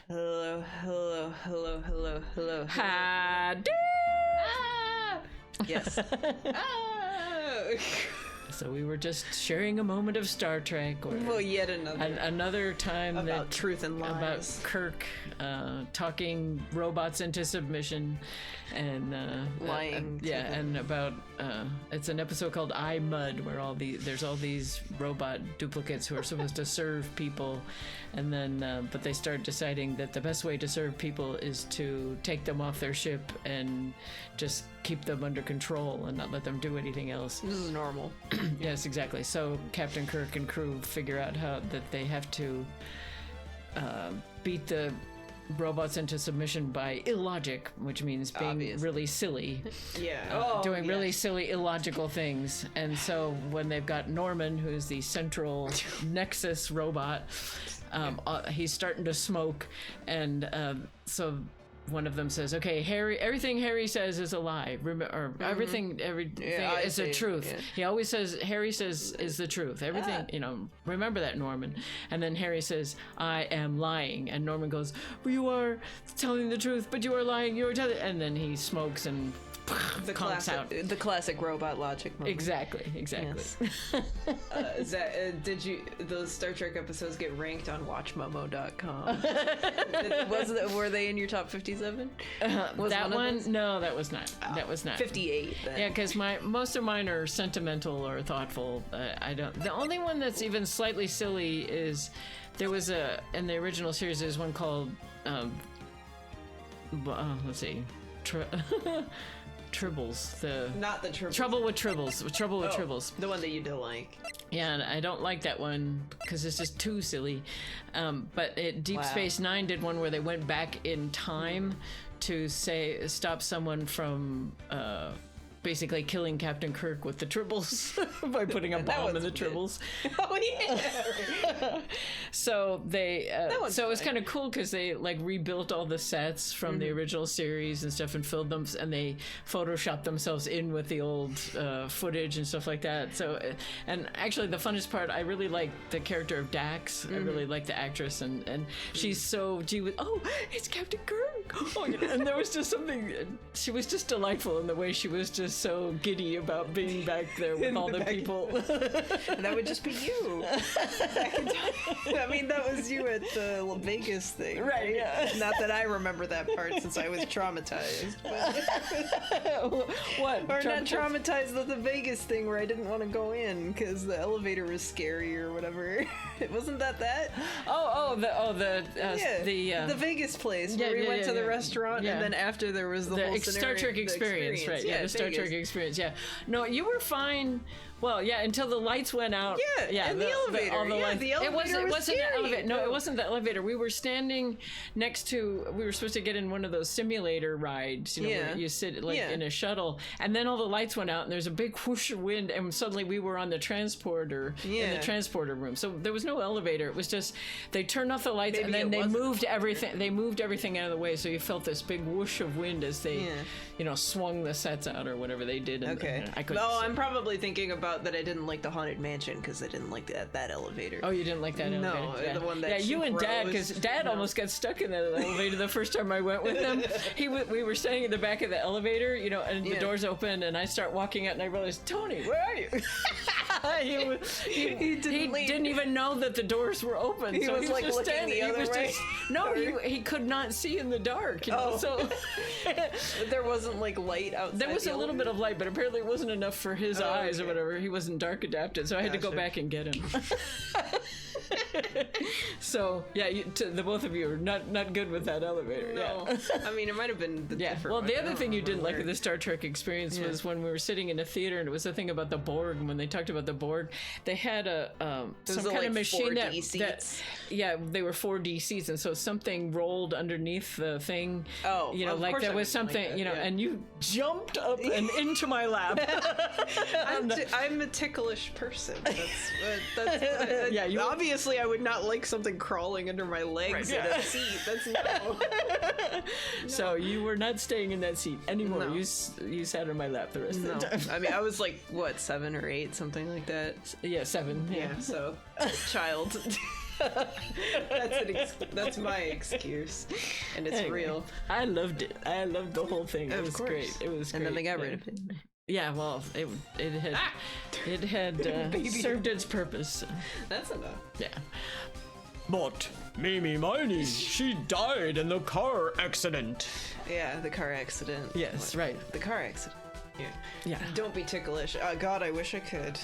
Hello, hello, hello, hello, hello. Hi. Ah! Yes. Ah! So we were just sharing a moment of Star Trek, or Well, yet another. another time About that truth and lies. about Kirk talking robots into submission, and Lying to yeah, them. and about it's an episode called I Mud, where there's all these robot duplicates who are supposed to serve people, and then but they start deciding that the best way to serve people is to take them off their ship and just keep them under control and not let them do anything else. This is normal. Yes, exactly. So Captain Kirk and crew figure out how that they have to beat the robots into submission by illogic, which means being Obviously. really silly, Yeah. doing really silly, illogical things. And so when they've got Norman, who's the central Nexus robot, he's starting to smoke, and so one of them says, "Okay, Harry, everything Harry says is a lie. Everything Yeah, is the see. truth." Yeah. He always says, Harry says is the truth. Everything, remember that, Norman. And then Harry says, "I am lying." And Norman goes, "Well, you are telling the truth, but you are lying. You are telling." And then he smokes and conks out. The classic robot logic moment. Exactly. Yes. Is that, did you those Star Trek episodes get ranked on WatchMummo.com? Were they in your top 57? Was That of one? those? No, that was not. That was not. 58. Then. Yeah, because most of mine are sentimental or thoughtful. I don't. The only one that's even slightly silly is there was in the original series. There's one called let's see, Tribbles. Not the triple. Trouble with Tribbles. Trouble with Tribbles. The one that you don't like. Yeah, and I don't like that one because it's just too silly. But Deep Wow. Space Nine did one where they went back in time to stop someone from basically killing Captain Kirk with the Tribbles by putting a bomb in the one's good. Tribbles. Oh yeah. So they one's so it was fine. kind of cool because they like rebuilt all the sets from the original series and stuff and filled them, and they photoshopped themselves in with the old footage and stuff like that. So and actually the funnest part, I really like the character of Dax. I really like the actress, and she's so it's Captain Kirk. Oh, and there was just something, she was just delightful in the way she was just so giddy about being back there with all the people. And that would just be you. Back in time. I mean, that was you at the Vegas thing. Right, yeah. Not that I remember that part since I was traumatized. But... What? Or not traumatized at the Vegas thing where I didn't want to go in because the elevator was scary or whatever. Wasn't that? The Vegas place where we went to the restaurant and then after there was the whole Star scenario, Trek the experience, right? Yeah, the Star Vegas. Trek experience. Yeah. No, you were fine. Well, yeah, until the lights went out. Yeah, and the elevator. all the Yeah, lights. the elevator it was wasn't scary. the elevator. No, it wasn't the elevator. We were standing next to. We were supposed to get in one of those simulator rides. Where you sit in a shuttle, and then all the lights went out, and there's a big whoosh of wind, and suddenly we were on the transporter in the transporter room. So there was no elevator. It was just they turned off the lights, and then they moved everything. They moved everything out of the way, so you felt this big whoosh of wind as they, swung the sets out or whatever they did. And, Okay. I couldn't. No, I'm probably thinking about that I didn't like the Haunted Mansion because I didn't like that elevator. Oh, you didn't like that No, elevator? Yeah. the one that yeah, you she and Dad, froze. because Dad almost got stuck in that elevator the first time I went with him. We were standing in the back of the elevator, and the doors open, and I start walking out, and I realized, Tony, where are you? he didn't even know that the doors were open. He so was, he was like, just looking standing. the other he was way? Just, no, he could not see in the dark. So There wasn't like light outside. there was a little bit of light, but apparently it wasn't enough for his eyes or okay. whatever. He wasn't dark adapted, so I had to go Gotcha. back and get him. So yeah, the both of you are not good with that elevator. No, Yeah. I mean it might have been the Yeah. different Well, one. the I other don't thing you didn't like remember. with the Star Trek experience was when we were sitting in a theater, and it was the thing about the Borg. And when they talked about the Borg, they had some kind of machine 4D that seats? they were 4D seats, and so something rolled underneath the thing. Oh, of like course there I was wouldn't like something, that, yeah. and you jumped up and into my lap. I'm a ticklish person. That's Yeah, you- obviously I would not like something crawling under my legs in yeah. a seat. That's no. So you were not staying in that seat anymore. No. You sat on my lap the rest No, of the time. I mean I was like what 7 or 8, something like that. Yeah, 7. Yeah, so child. That's my excuse, and it's Anyway, real. I loved it. I loved the whole thing. It was great. It was great. And then they got rid of it. Yeah, well, it had served its purpose. That's enough. Yeah. But Mimi Miney, she died in the car accident. Yeah, the car accident. Yes, right. The car accident. Yeah. Yeah. Don't be ticklish. God, I wish I could.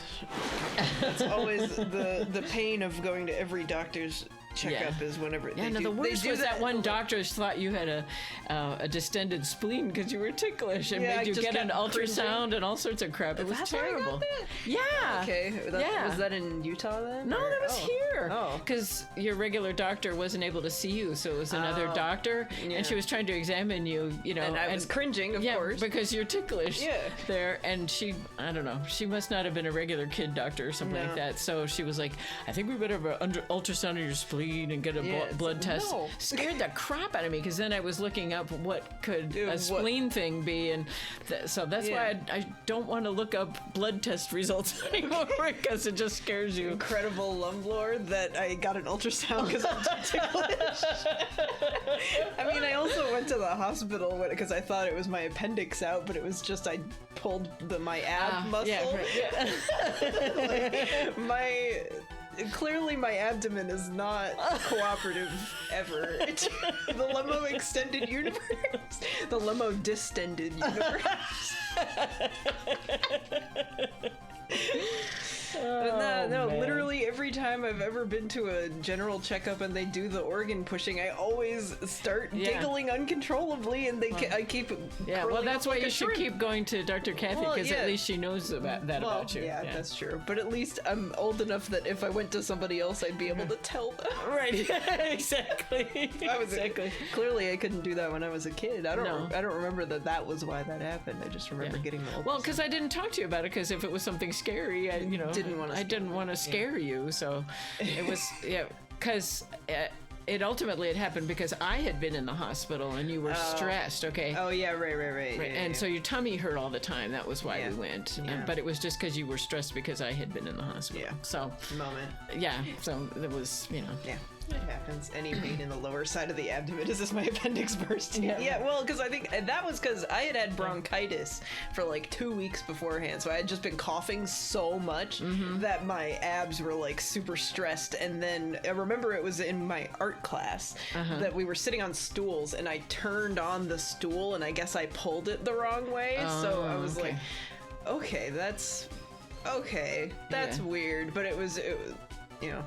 It's always the pain of going to every doctor's checkup is whenever Yeah, they no, do, the worst they do was that one doctor thought you had a distended spleen because you were ticklish and Yeah, I made you just get an got ultrasound and all sorts of crap. It was That's why I got terrible. that? Yeah. Okay. Yeah. Was that in Utah then? No, or- that was here. Oh. Because your regular doctor wasn't able to see you, so it was another doctor, yeah. and she was trying to examine you, And I was cringing, of course. because you're ticklish. Yeah. There, and she, I don't know, she must not have been a regular kid doctor or something like that. So she was like, I think we better have an ultrasound of your spleen and get a blood test. no. Scared the crap out of me because then I was looking up what could a what- spleen thing be, and so that's why I don't want to look up blood test results anymore because it just scares you. Incredible lumblord that I got an ultrasound because I'm ticklish. I mean, I also went to the hospital because I thought it was my appendix out, but it was just I pulled my ab muscle. Yeah, right, yeah. Clearly my abdomen is not cooperative ever. The limo extended universe. The limo distended universe. No, man. literally every time I've ever been to a general checkup and they do the organ pushing, I always start giggling uncontrollably, and I keep Yeah, well, curling that's up why like you a should shrimp. keep going to Dr. Kathy Well, because yeah. at least she knows about that Well, about you. yeah, that's true. But at least I'm old enough that if I went to somebody else, I'd be able to tell them. Right, exactly. Exactly. Clearly, I couldn't do that when I was a kid. I don't. No. I don't remember that was why that happened. I just remember getting the old. Well, because I didn't talk to you about it, because if it was something scary, I Didn't wanna I didn't want to scare you, so it was because it ultimately had happened because I had been in the hospital and you were stressed. Okay. Oh yeah, right. Right, Yeah, and yeah. so your tummy hurt all the time. That was why Yeah. we went. Yeah. But it was just because you were stressed because I had been in the hospital. Yeah. So, moment. yeah. So it was, Yeah. It happens. Any pain in the lower side of the abdomen. Is this my appendix bursting? Yeah, well, because I think that was because I had bronchitis for like 2 weeks beforehand. So I had just been coughing so much that my abs were like super stressed. And then I remember it was in my art class that we were sitting on stools and I turned on the stool and I guess I pulled it the wrong way. So I was like, okay, that's weird. But it was yeah.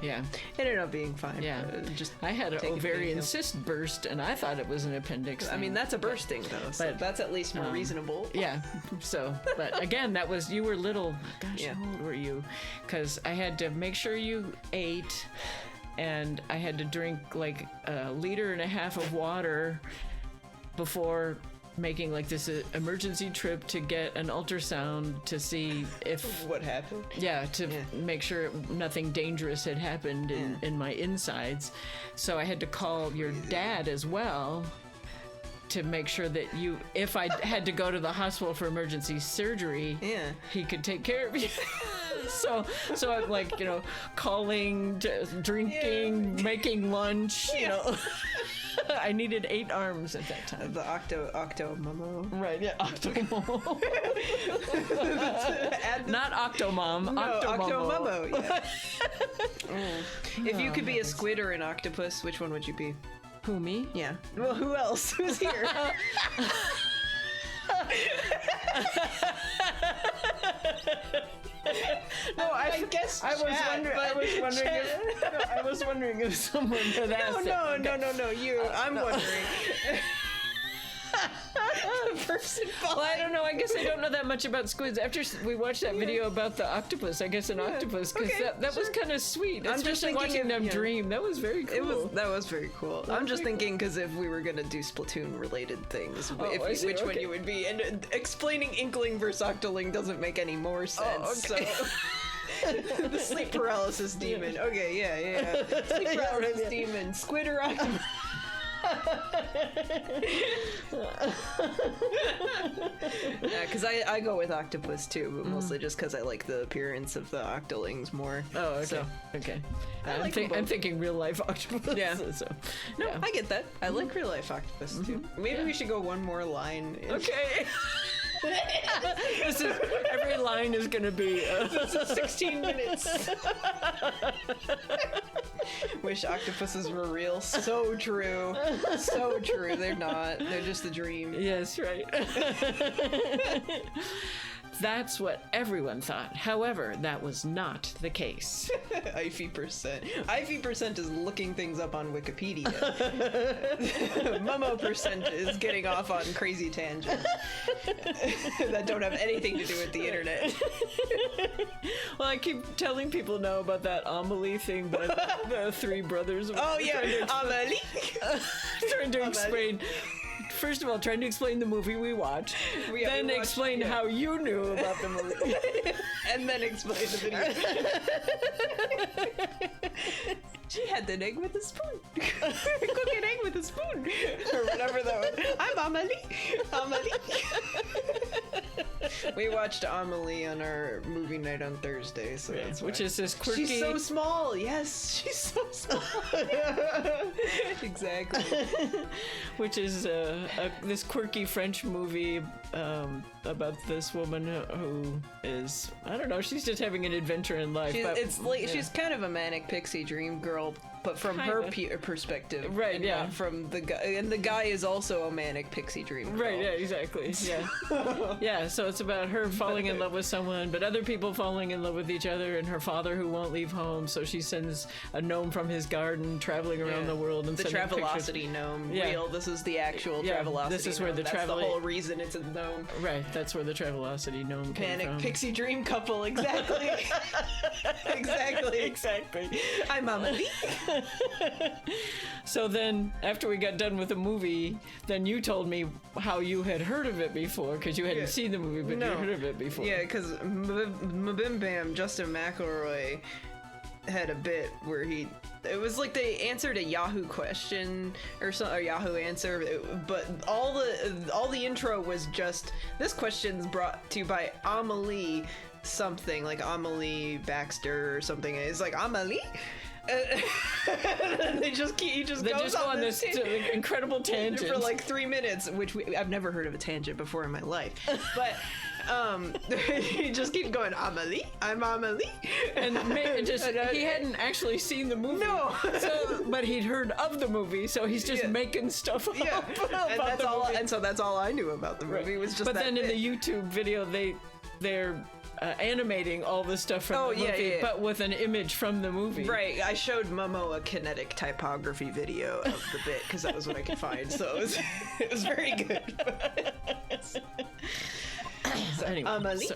it ended up being fine. Yeah. Just I had an take it ovarian easy. cyst burst, and I thought it was an appendix. I mean, that's a bursting though, so But, that's at least more reasonable. Yeah. So, but again, that was, you were little. Gosh, Yeah. how old were you? Because I had to make sure you ate, and I had to drink like 1.5 liters of water before making like this emergency trip to get an ultrasound to see if What happened? to make sure nothing dangerous had happened in my insides. So I had to call your dad as well to make sure that if I had to go to the hospital for emergency surgery, he could take care of you. So I'm like, calling, drinking, making lunch, I needed 8 arms at that time. The octo Mummo. Right, yeah, Octomom. Not Octomom, No, Octomom. Mummo. Yeah. If you could be a squid or an octopus, which one would you be? Who, me? Yeah. Well, who else? Who's here? No, I guess I was Chad, wondering. but I was wondering if someone had asked. No, you. I'm wondering. The person Well, I don't know. I guess I don't know that much about squids. After we watched that video about the octopus, I guess an octopus, because okay, that was kind of sweet. I'm just Especially thinking watching them of- dream. That was very cool. That was very cool. I'm just thinking because if we were gonna do Splatoon related things, I see, which one okay. you would be, and explaining Inkling versus Octoling doesn't make any more sense. okay. So. The sleep paralysis demon. Okay, yeah. Sleep paralysis demon. Squid or octopus? Yeah, because I go with octopus too, but mostly just because I like the appearance of the octolings more. Oh, okay. So, Okay. like them both. I'm thinking real life octopus. Yeah. So, no, yeah. I get that. I like real life octopus too. Maybe we should go one more line. Okay. This is every line is gonna be 16 minutes. Wish octopuses were real. So true. So true. They're not. They're just a dream. Yes, right. That's what everyone thought. However, that was not the case. Ify%. Ify% is looking things up on Wikipedia. Mummo% is getting off on crazy tangents that don't have anything to do with the internet. Well, I keep telling people now about that Amelie thing by the three brothers. Oh yeah, Amelie. Trying to explain. First of all, trying to explain the movie we watched, then explain how you knew about the movie, and then explain the video. She had an egg with a spoon. Cook an egg with a spoon, or whatever that was. I'm Amelie. Amelie. We watched Amelie on our movie night on Thursday, so that's which why. is this quirky. She's so small. Yes, she's so small. Exactly. Which is this quirky French movie about this woman who is, I don't know, she's just having an adventure in life. She's kind of a manic pixie dream girl, but from her perspective, right? And Yeah, not from the guy, and the guy is also a manic pixie dream girl. Right? Yeah, exactly. Yeah, yeah. So it's about her falling in love with someone, but other people falling in love with each other, and her father who won't leave home. So she sends a gnome from his garden traveling around the world and the sending Travelocity pictures. gnome. Real. This is the actual Travelocity. This is where gnome. the That's the whole reason it's a gnome. Right. That's where the Travelocity gnome came Panic from. pixie dream couple. Exactly. Exactly. I'm Amelie. So then, after we got done with the movie, then you told me how you had heard of it before, because you hadn't seen the movie, but you heard of it before. Yeah, because Mabim Bam, Justin McElroy, had a bit where it was like they answered a Yahoo question or a Yahoo answer, but all the intro was just, this question's brought to you by Amelie something, like Amelie Baxter or something. It's like, Amelie? And they just go on this incredible tangent for like 3 minutes, which I've never heard of a tangent before in my life. But he just keeps going, Amelie, I'm Amelie, and he hadn't actually seen the movie. No, but he'd heard of the movie, so he's just making stuff up. Yeah, and about that's the all. movie. And so that's all I knew about the movie was just. But that then bit. in the YouTube video, they're animating all the stuff from the movie, but with an image from the movie. Right. I showed Mummo a kinetic typography video of the bit because that was what I could find. So it was very good. So, Anyway, Amelie.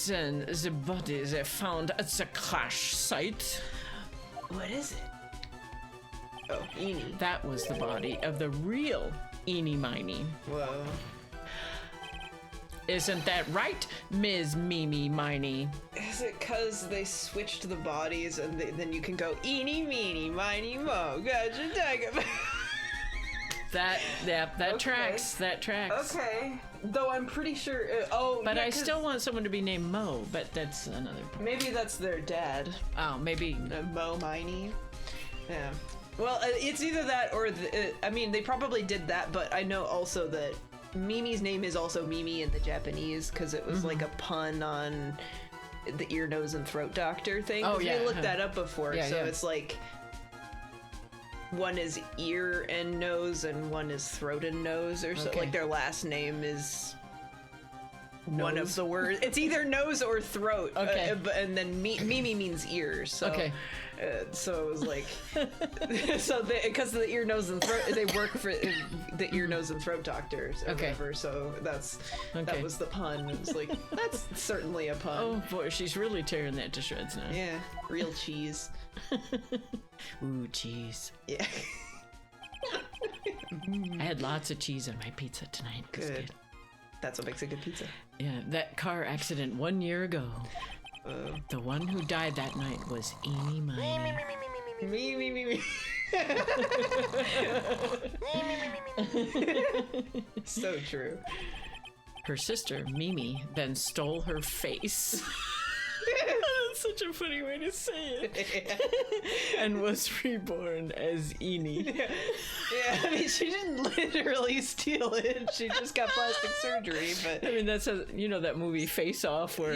Then the body they found at the crash site. What is it? Oh, Eenie. That was the body of the real Eenie Miney. Whoa. Isn't that right, Ms. Mimi Miney? Is it because they switched the bodies and then you can go eeny, meeny, miny, mo, gotcha, tiger. That tracks. That tracks. Okay. Though I'm pretty sure. But I still want someone to be named Mo. But that's another point. Maybe that's their dad. Oh, maybe Mo Miney. Yeah. Well, it's either that or I mean, they probably did that, but I know also that Mimi's name is also Mimi in the Japanese because it was like a pun on the ear, nose, and throat doctor thing. Oh yeah, we looked that up before. Yeah, so it's like one is ear and nose, and one is throat and nose, or so. Okay. Like their last name is Nose? one of the words. It's either nose or throat. Okay. And then Mimi means ears. So, Okay. So it was like, so because the ear, nose, and throat, they work for the ear, nose, and throat doctors or whatever. So that was the pun. It was like, that's certainly a pun. Oh boy, she's really tearing that to shreds now. Yeah, real cheese. Ooh, cheese. Yeah. I had lots of cheese on my pizza tonight. It was Good. That's what makes a good pizza. Yeah, that car accident 1 year ago. The one who died that night was Eenie Miney. Me. So true. Her sister, Mimi, then stole her face. That's such a funny way to say it. And was reborn as Eni. Yeah, I mean, she didn't literally steal it. She just got plastic surgery, but... I mean, that's a, you know, that movie Face Off where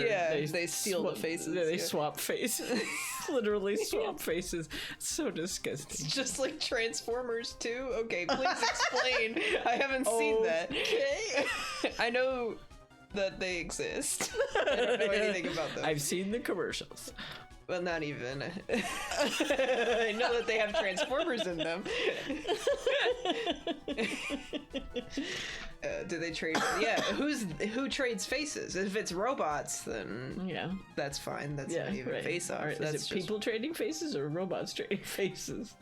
they steal the faces. Yeah, they swap faces. Literally swap faces. So disgusting. It's just like Transformers 2. Okay, please explain. I haven't seen that. Okay. I know that they exist. I don't know anything about them. I've seen the commercials. Well, not even. I know that they have Transformers in them. Do they trade? Yeah, who trades faces? If it's robots, then that's fine. That's not even face off. Is it people trading faces or robots trading faces?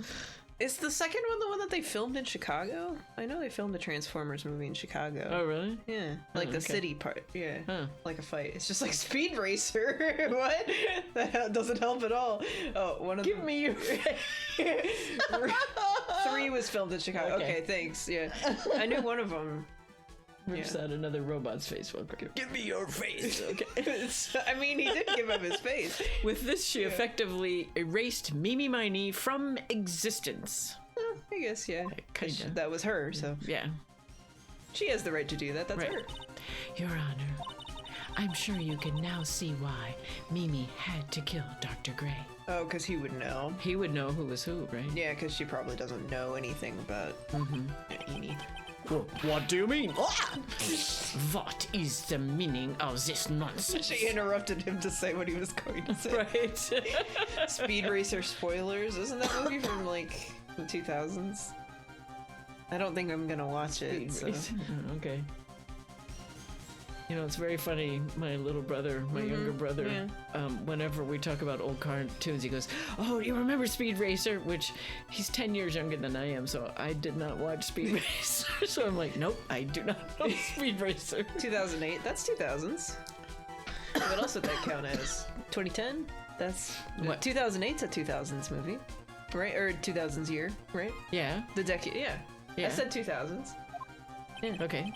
Is the second one the one that they filmed in Chicago? I know they filmed the Transformers movie in Chicago. Oh, really? Yeah, like the city part. Yeah, like a fight. It's just like Speed Racer. What? That doesn't help at all. Oh, one of Give me your face. 3 was filmed in Chicago. Okay, thanks. Yeah, I knew one of them. Rips out another robot's face. Well, give me your face. Okay. I mean, he did give him his face. With this, she effectively erased Mimi Miney from existence. I guess, yeah. Kinda. That was her, so. Yeah. She has the right to do that. That's her. Your Honor, I'm sure you can now see why Mimi had to kill Dr. Gray. Oh, because he would know. He would know who was who, right? Yeah, because she probably doesn't know anything about Eni. What do you mean? What is the meaning of this nonsense? She interrupted him to say what he was going to say. Right. Speed Racer spoilers. Isn't that movie from like the 2000s? I don't think I'm gonna watch it. So. Okay. You know, it's very funny. My little brother, my younger brother, whenever we talk about old cartoons, he goes, "Oh, you remember Speed Racer?" Which he's 10 years younger than I am, so I did not watch Speed Racer. So I'm like, nope, I do not know Speed Racer. 2008. That's 2000s. What else would that count as? 2010? That's what? 2008's a 2000s movie, right? Or 2000s year, right? Yeah. The decade. Yeah. I said 2000s. Yeah. Okay.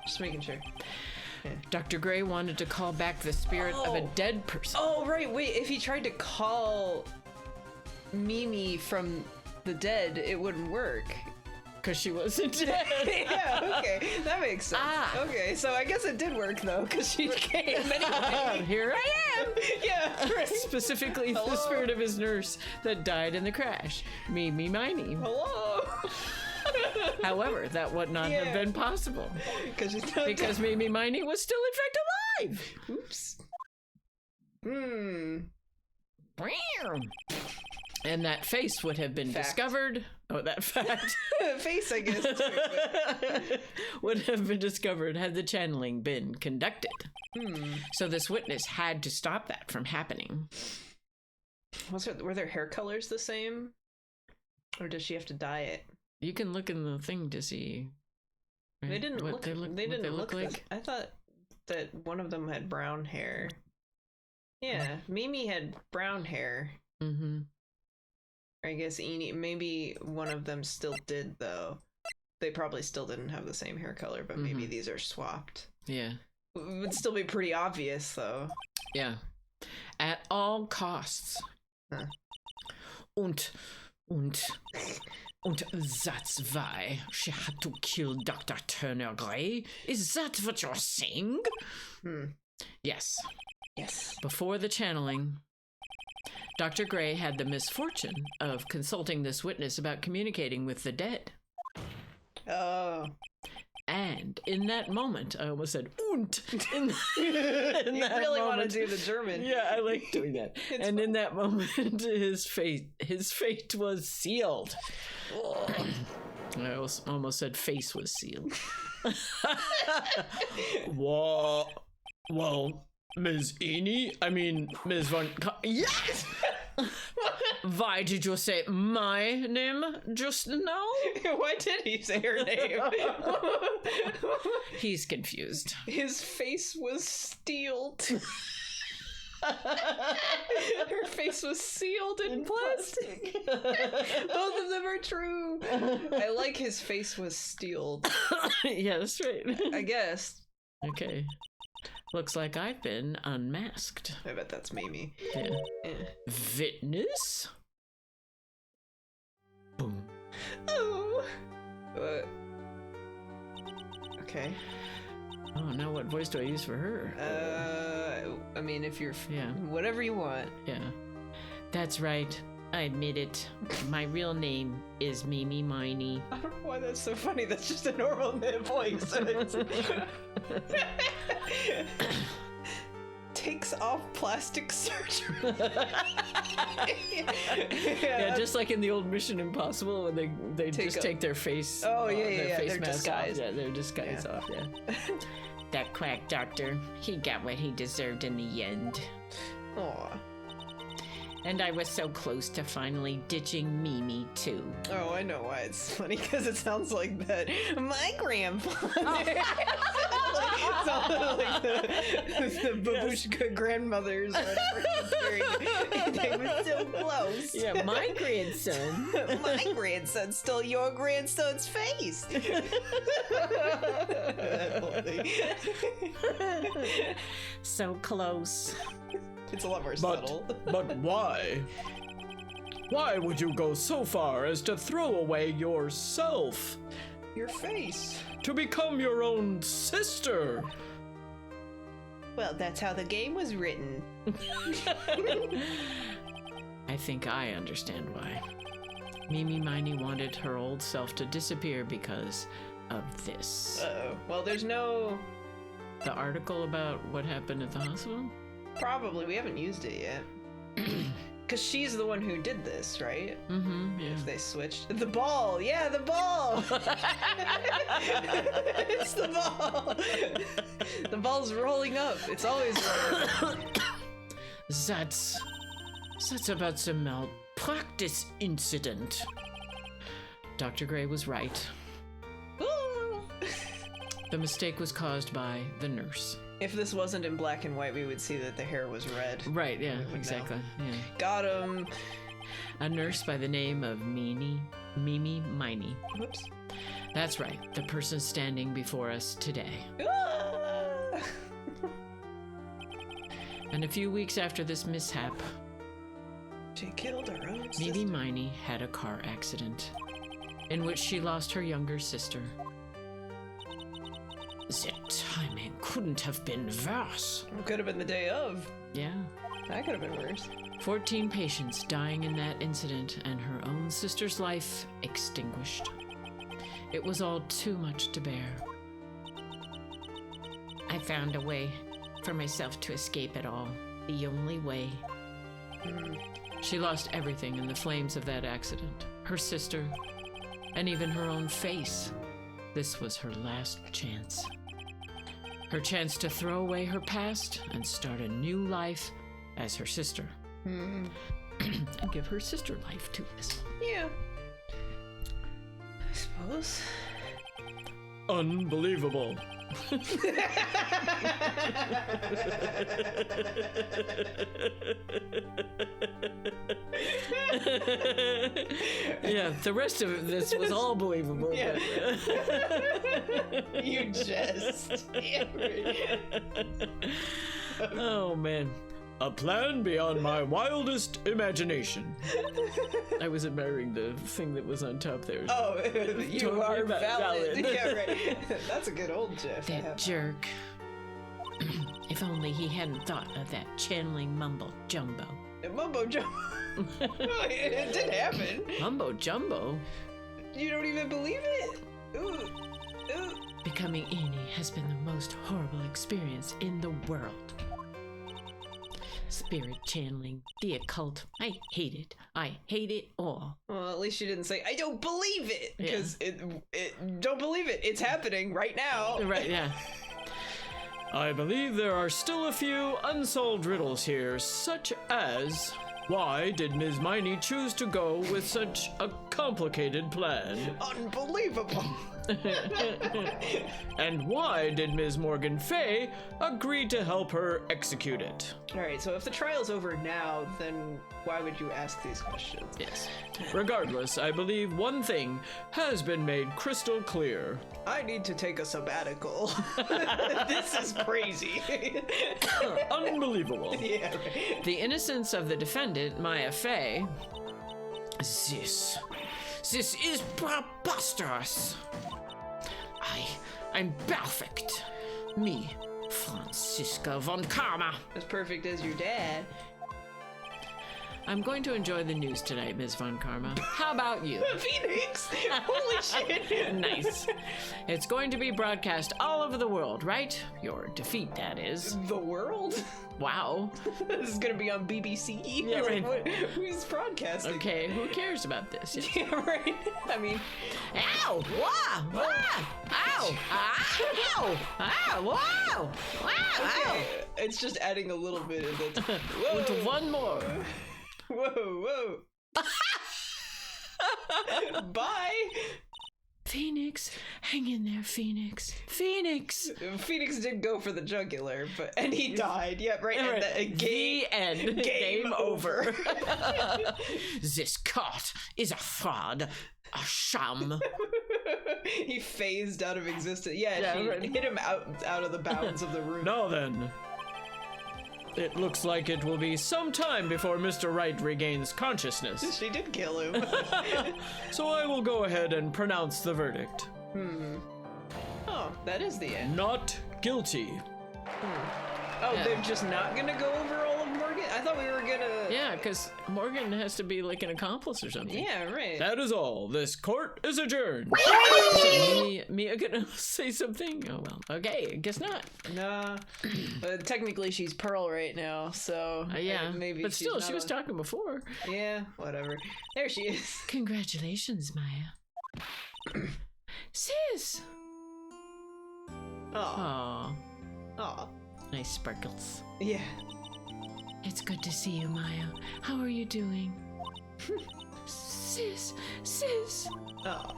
Just making sure. Yeah. Dr. Gray wanted to call back the spirit of a dead person. Oh, right. Wait, if he tried to call Mimi from the dead, it wouldn't work. Because she wasn't dead. Yeah, okay. That makes sense. Okay, so I guess it did work, though, because she came anyway. Here I am. Yeah, right. Specifically, the spirit of his nurse that died in the crash. Mimi Miney. Hello. However, that would not have been possible. Because Mimi Miney was still in fact alive. Oops. And that face would have been discovered. Oh, that fact. Face, I guess. Would have been discovered had the channeling been conducted. So this witness had to stop that from happening. Were their hair colors the same? Or does she have to dye it? You can look in the thing to see. Right? They didn't look. They didn't look like. I thought that one of them had brown hair. Yeah, Mimi had brown hair. Mm-hmm. I guess Eni, maybe one of them still did though. They probably still didn't have the same hair color, but maybe these are swapped. Yeah. It would still be pretty obvious though. Yeah. At all costs. Huh. Und that's why she had to kill Dr. Turner Gray? Is that what you're saying? Yes. Yes. Before the channeling, Dr. Gray had the misfortune of consulting this witness about communicating with the dead. Oh. And in that moment, I almost said "und." In You that really want to moment, do the German. Yeah, I like doing that. And in that moment, his fate was sealed. I almost said face was sealed. Well, Ms. Eni? I mean, Ms. Von... Yes! Why did you say my name just now? Why did he say her name? He's confused. His face was steeled. Her face was sealed in plastic. Both of them are true. I like his face was sealed. Yeah, that's right. I guess. Okay. Looks like I've been unmasked. I bet that's Mimi. Yeah. Witness? Boom. Oh. Okay. Oh, now what voice do I use for her? I mean, if you're... Yeah. Whatever you want. Yeah. That's right. I admit it. My real name is Mimi Miney. I don't know why that's so funny. That's just a normal voice. Takes off plastic surgery. Yeah, just like in the old Mission Impossible when they just take their face. Oh, yeah, their yeah, face they're mask disguised. off. Yeah, they're disguised off. Yeah. That quack doctor, he got what he deserved in the end. Aw. And I was so close to finally ditching Mimi too. Oh, I know why it's funny, because it sounds like that. My grandfather. It's all like the babushka grandmothers. They were so close. Yeah, my grandson. My grandson stole your grandson's face. So close. It's a lot more subtle. But why? Why would you go so far as to throw away yourself? Your face. To become your own sister? Well, that's how the game was written. I think I understand why. Mimi Miney wanted her old self to disappear because of this. Uh-oh. Well, there's no... The article about what happened at the hospital? Probably. We haven't used it yet. Because she's the one who did this, right? Mm-hmm, yeah. If they switched. The ball! Yeah, the ball! It's the ball! The ball's rolling up. It's always rolling up. That's about some malpractice incident. Dr. Gray was right. The mistake was caused by the nurse. If this wasn't in black and white, we would see that the hair was red. Right, yeah, exactly. Yeah. Got him! A nurse by the name of Mimi Miney. Whoops. That's right, the person standing before us today. Ah! And a few weeks after this mishap, She killed her own Mimi sister. Miney had a car accident in which she lost her younger sister. The timing couldn't have been worse. Could have been the day of. Yeah. That could have been worse. 14 patients dying in that incident and her own sister's life extinguished. It was all too much to bear. I found a way for myself to escape it all. The only way. She lost everything in the flames of that accident. Her sister, and even her own face. This was her last chance. Her chance to throw away her past and start a new life as her sister. And give her sister life to this. Yeah. I suppose. Unbelievable. Yeah, the rest of this was all believable. Yeah. You just. Oh, man. A plan beyond my wildest imagination. I was admiring the thing that was on top there. Oh, you Totally are valid. valid. Yeah, right. That's a good old Jeff. That jerk. If only he hadn't thought of that channeling mumbo jumbo. Mumbo jumbo. It did happen. Mumbo jumbo? You don't even believe it? Ooh. Ooh. Becoming Annie has been the most horrible experience in the world. Spirit channeling, the occult. I hate it. I hate it all. Well, at least you didn't say, I don't believe it. Because it don't believe it. It's happening right now. Right, yeah. I believe there are still a few unsolved riddles here, such as, why did Ms. Miney choose to go with such a complicated plan? Unbelievable. And why did Ms. Morgan Fay agree to help her execute it? Alright, so if the trial's over now, then why would you ask these questions? Yes. Regardless, I believe one thing has been made crystal clear. I need to take a sabbatical. This is crazy. Unbelievable. Yeah, right. The innocence of the defendant, Maya Fey. This is preposterous. I'm perfect. Me, Franziska von Karma. As perfect as your dad. I'm going to enjoy the news tonight, Ms. Von Karma. How about you? Phoenix! Holy shit! Nice. It's going to be broadcast all over the world, right? Your defeat, that is. The world? Wow. This is gonna be on BBC? Yeah, right. Who's broadcasting? Okay, who cares about this? Yes. Yeah, right. I mean, Ow! Wah! Wah! Ow! Ow! Ow! Wow! Wow! okay, it's just adding a little bit of it. Ow! Whoa! To one more. Whoa, whoa. Bye! Phoenix, hang in there, Phoenix. Phoenix! Phoenix did go for the jugular, and he died. Yep, right. And The end. Game over. This court is a fraud, a sham. He phased out of existence. Yeah, Yeah, she right. hit him out of the bounds of the room. Now then, it looks like it will be some time before Mr. Wright regains consciousness. She did kill him. So I will go ahead and pronounce the verdict. Oh, that is the end. Not guilty. Oh, they're just not gonna go over all of Morgan? I thought we were gonna... Yeah, because Morgan has to be like an accomplice or something. Yeah, right. That is all. This court is adjourned. Mia gonna say something? Oh well. Okay, I guess not. Nah. Technically, she's Pearl right now, so... Yeah, maybe but she's still, not she was talking before. Yeah, whatever. There she is. Congratulations, Maya. Sis! Oh. Aw, Oh. nice sparkles. Yeah. It's good to see you, Maya. How are you doing? Sis! Oh.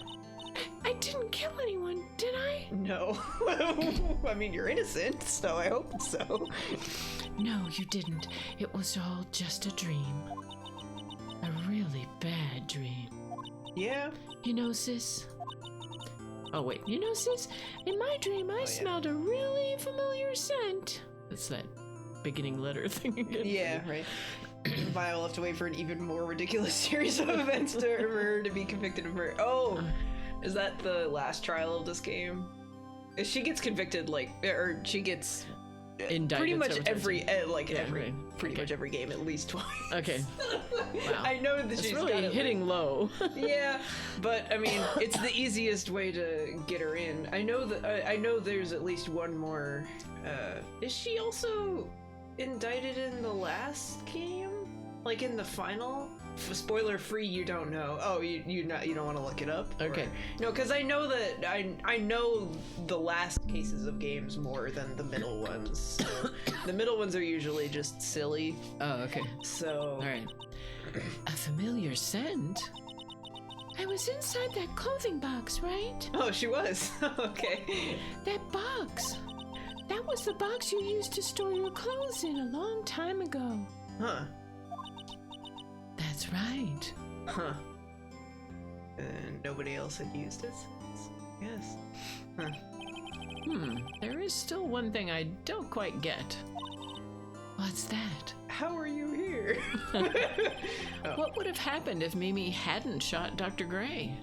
I didn't kill anyone, did I? No. I mean, you're innocent, so I hope so. No, you didn't. It was all just a dream. A really bad dream. Yeah? You know, sis? Oh, wait. You know, sis? In my dream, I smelled a really familiar scent. That's that beginning letter thing again. Yeah, right. Vi will have to wait for an even more ridiculous series of events for her to be convicted of murder. Oh! Is that the last trial of this game? If she gets convicted, or she gets Indicted pretty much several times. pretty much every game at least twice. Okay. Wow. I know that It's she's really got it, hitting low. yeah, but I mean, it's the easiest way to get her in. I know that I know there's at least one more. Is she also indicted in the last game? Like in the final? Spoiler free, you don't know. Oh, you don't want to look it up? Okay. No, because I know that I know the last cases of games more than the middle ones. So the middle ones are usually just silly. Oh, okay. So All right. A familiar scent? I was inside that clothing box, right? Oh, she was. Okay. That box. That was the box you used to store your clothes in a long time ago. Huh. That's right. Huh. And nobody else had used it? Yes. Huh. There is still one thing I don't quite get. What's that? How are you here? What would have happened if Mimi hadn't shot Dr. Gray?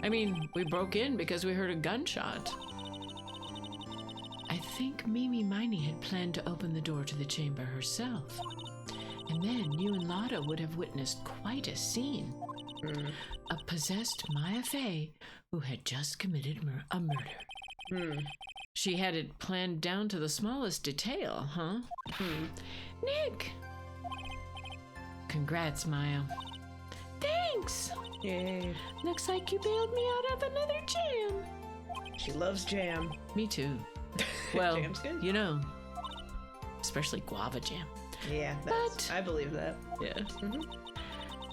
I mean, we broke in because we heard a gunshot. I think Mimi Miney had planned to open the door to the chamber herself. And then you and Lotta would have witnessed quite a scene. A possessed Maya Fey who had just committed a murder. She had it planned down to the smallest detail, huh? Nick! Congrats, Maya. Thanks! Yay. Looks like you bailed me out of another jam. She loves jam. Me too. Well, Jam's good. you know, especially guava jam. Yeah, I believe that. Yeah.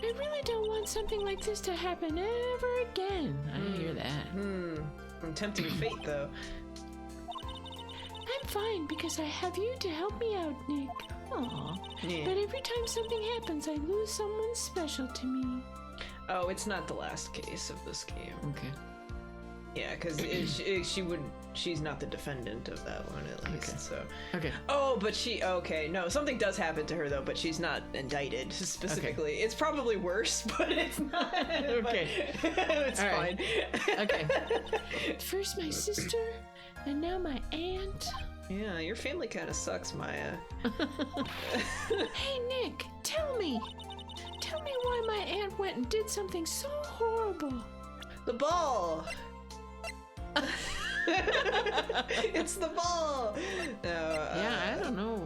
I really don't want something like this to happen ever again. I hear that. I'm tempting fate, though. I'm fine because I have you to help me out, Nick. Aw. Yeah. But every time something happens, I lose someone special to me. Oh, it's not the last case of this game. Okay. Yeah, because she's not the defendant of that one, at least, so. Okay. Oh, but no, something does happen to her, though, but she's not indicted, specifically. Okay. It's probably worse, but it's not. Okay. It's all fine. Right. Okay. First my sister, and now my aunt. Yeah, your family kind of sucks, Maya. Hey, Nick, tell me why my aunt went and did something so horrible. The ball! It's the ball! No, yeah, I don't know.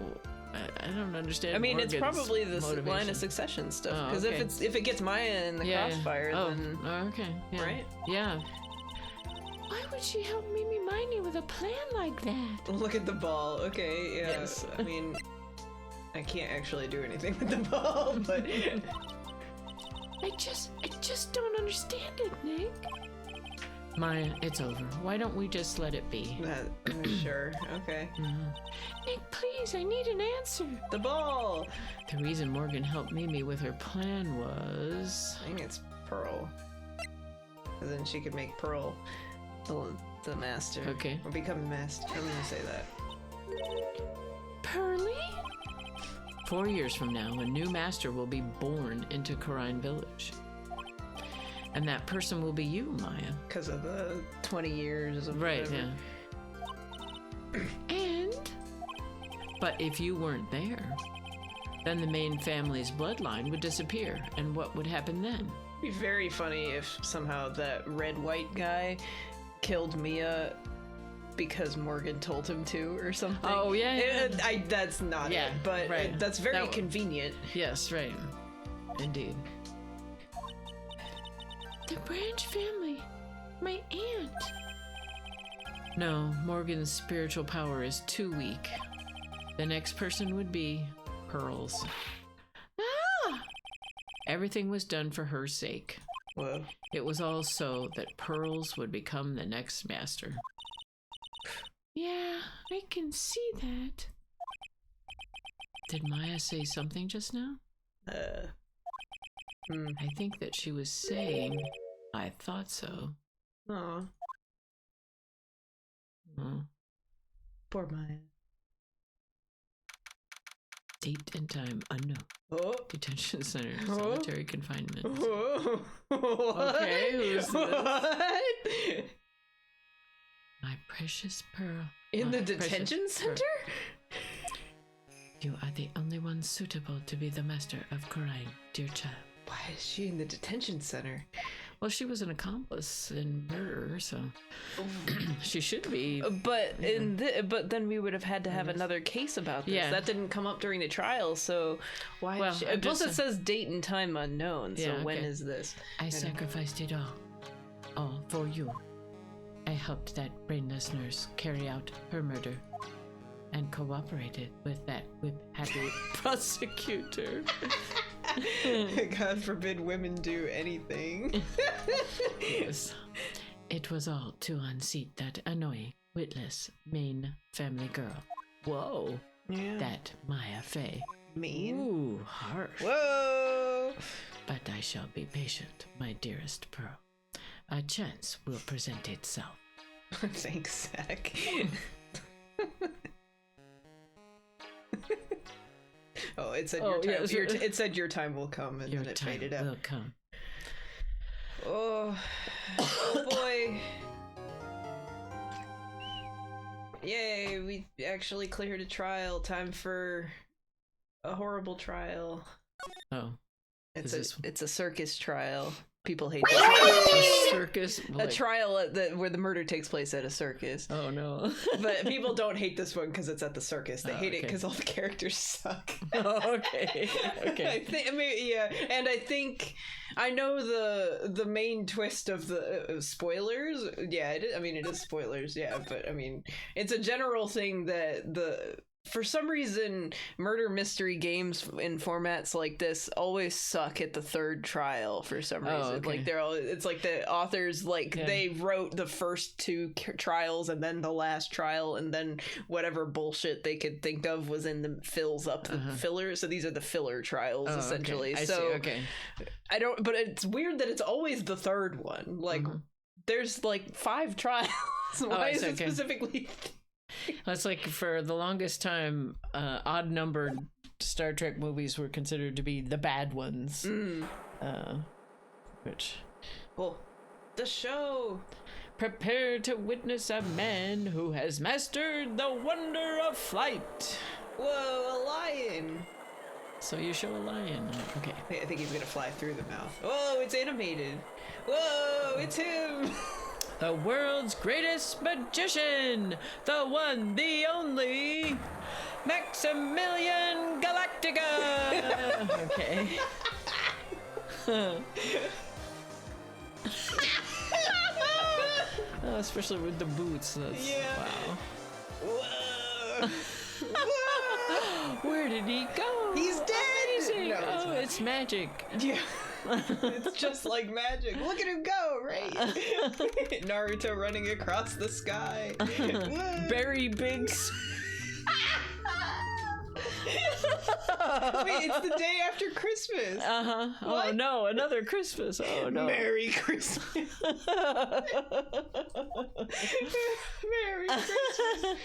I don't understand. I mean, Morgan's it's probably the motivation. line of succession stuff. Because okay. if it gets Maya in the crossfire, then okay, yeah. Right? Yeah. Why would she help Mimi Miney with a plan like that? Look at the ball. Okay, yeah. Yes. I mean, I can't actually do anything with the ball, but I just don't understand it, Nick. Maya, it's over. Why don't we just let it be? Sure. Okay. Nick, please, I need an answer. The ball. The reason Morgan helped Mimi with her plan was... I think it's Pearl. And then she could make Pearl the master. Okay. Or become the master. I'm gonna say that. Pearly? 4 years from now, a new master will be born into Karine Village. And that person will be you, Maya. Because of the 20 years of right, whatever. Yeah. But if you weren't there, then the main family's bloodline would disappear. And what would happen then? It'd be very funny if somehow that red-white guy killed Mia because Morgan told him to or something. Oh, yeah. That's not it, but right. That's very convenient. Yes, right. Indeed. The Branch family. My aunt. No, Morgan's spiritual power is too weak. The next person would be Pearls. Ah! Everything was done for her sake. Whoa. It was all so that Pearls would become the next master. Yeah, I can see that. Did Maya say something just now? I think that she was saying, I thought so. Aw. Poor Maya. Date and time unknown. Oh. Detention center. Solitary confinement. Oh. What? Okay, who's this? What? My precious Pearl. In My the detention precious Pearl. center? You are the only one suitable to be the master of Karine, dear child. Why is she in the detention center? Well, she was an accomplice in murder, so she should be. But but then we would have had to have another case about this. Yeah. That didn't come up during the trial, so why? Well, I'm plus, just it says date and time unknown. So Yeah, when okay. is this? I sacrificed it all for you. I helped that brainless nurse carry out her murder, and cooperated with that whip-happy prosecutor. God forbid women do anything. Yes. It was all to unseat that annoying, witless, mean family girl. Whoa. Yeah. That Maya Fey. Mean. Ooh, harsh. Whoa. But I shall be patient, my dearest Pearl. A chance will present itself. Thanks, Zach. Oh, it said your time. It said your time will come, and then it faded out. Will come. Oh, oh boy! Yay! We actually cleared a trial. Time for a horrible trial. Oh, it's a circus trial. People hate a circus. A trial where the murder takes place at a circus. Oh no! But people don't hate this one because it's at the circus. They hate it because all the characters suck. Oh, okay. Okay. And I think I know the main twist of the spoilers. Yeah, it is, I mean it is spoilers. Yeah, but I mean it's a general thing that for some reason, murder mystery games in formats like this always suck at the third trial for some reason. Okay. Like it's like the authors, like they wrote the first two trials and then the last trial, and then whatever bullshit they could think of was in the fills up the filler. So these are the filler trials essentially. Okay. I so see. Okay. I don't, but it's weird that it's always the third one. Like there's like 5 trials. Why is it specifically? That's like for the longest time, odd numbered Star Trek movies were considered to be the bad ones. Which, well, the show. Prepare to witness a man who has mastered the wonder of flight. Whoa, a lion. So you show a lion. Okay. I think he's gonna fly through the mouth. Whoa, it's animated. Whoa, it's him. The world's greatest magician, the one, the only, Maximilian Galactica. Okay. Oh, especially with the boots. That's, wow. Whoa. Where did he go? He's dead. Amazing. No, it's magic. Yeah. It's just like magic. Look at him go, right? Naruto running across the sky. Berry Biggs. Wait, it's the day after Christmas. Oh no, another Christmas. Oh no. Merry Christmas. Merry Christmas.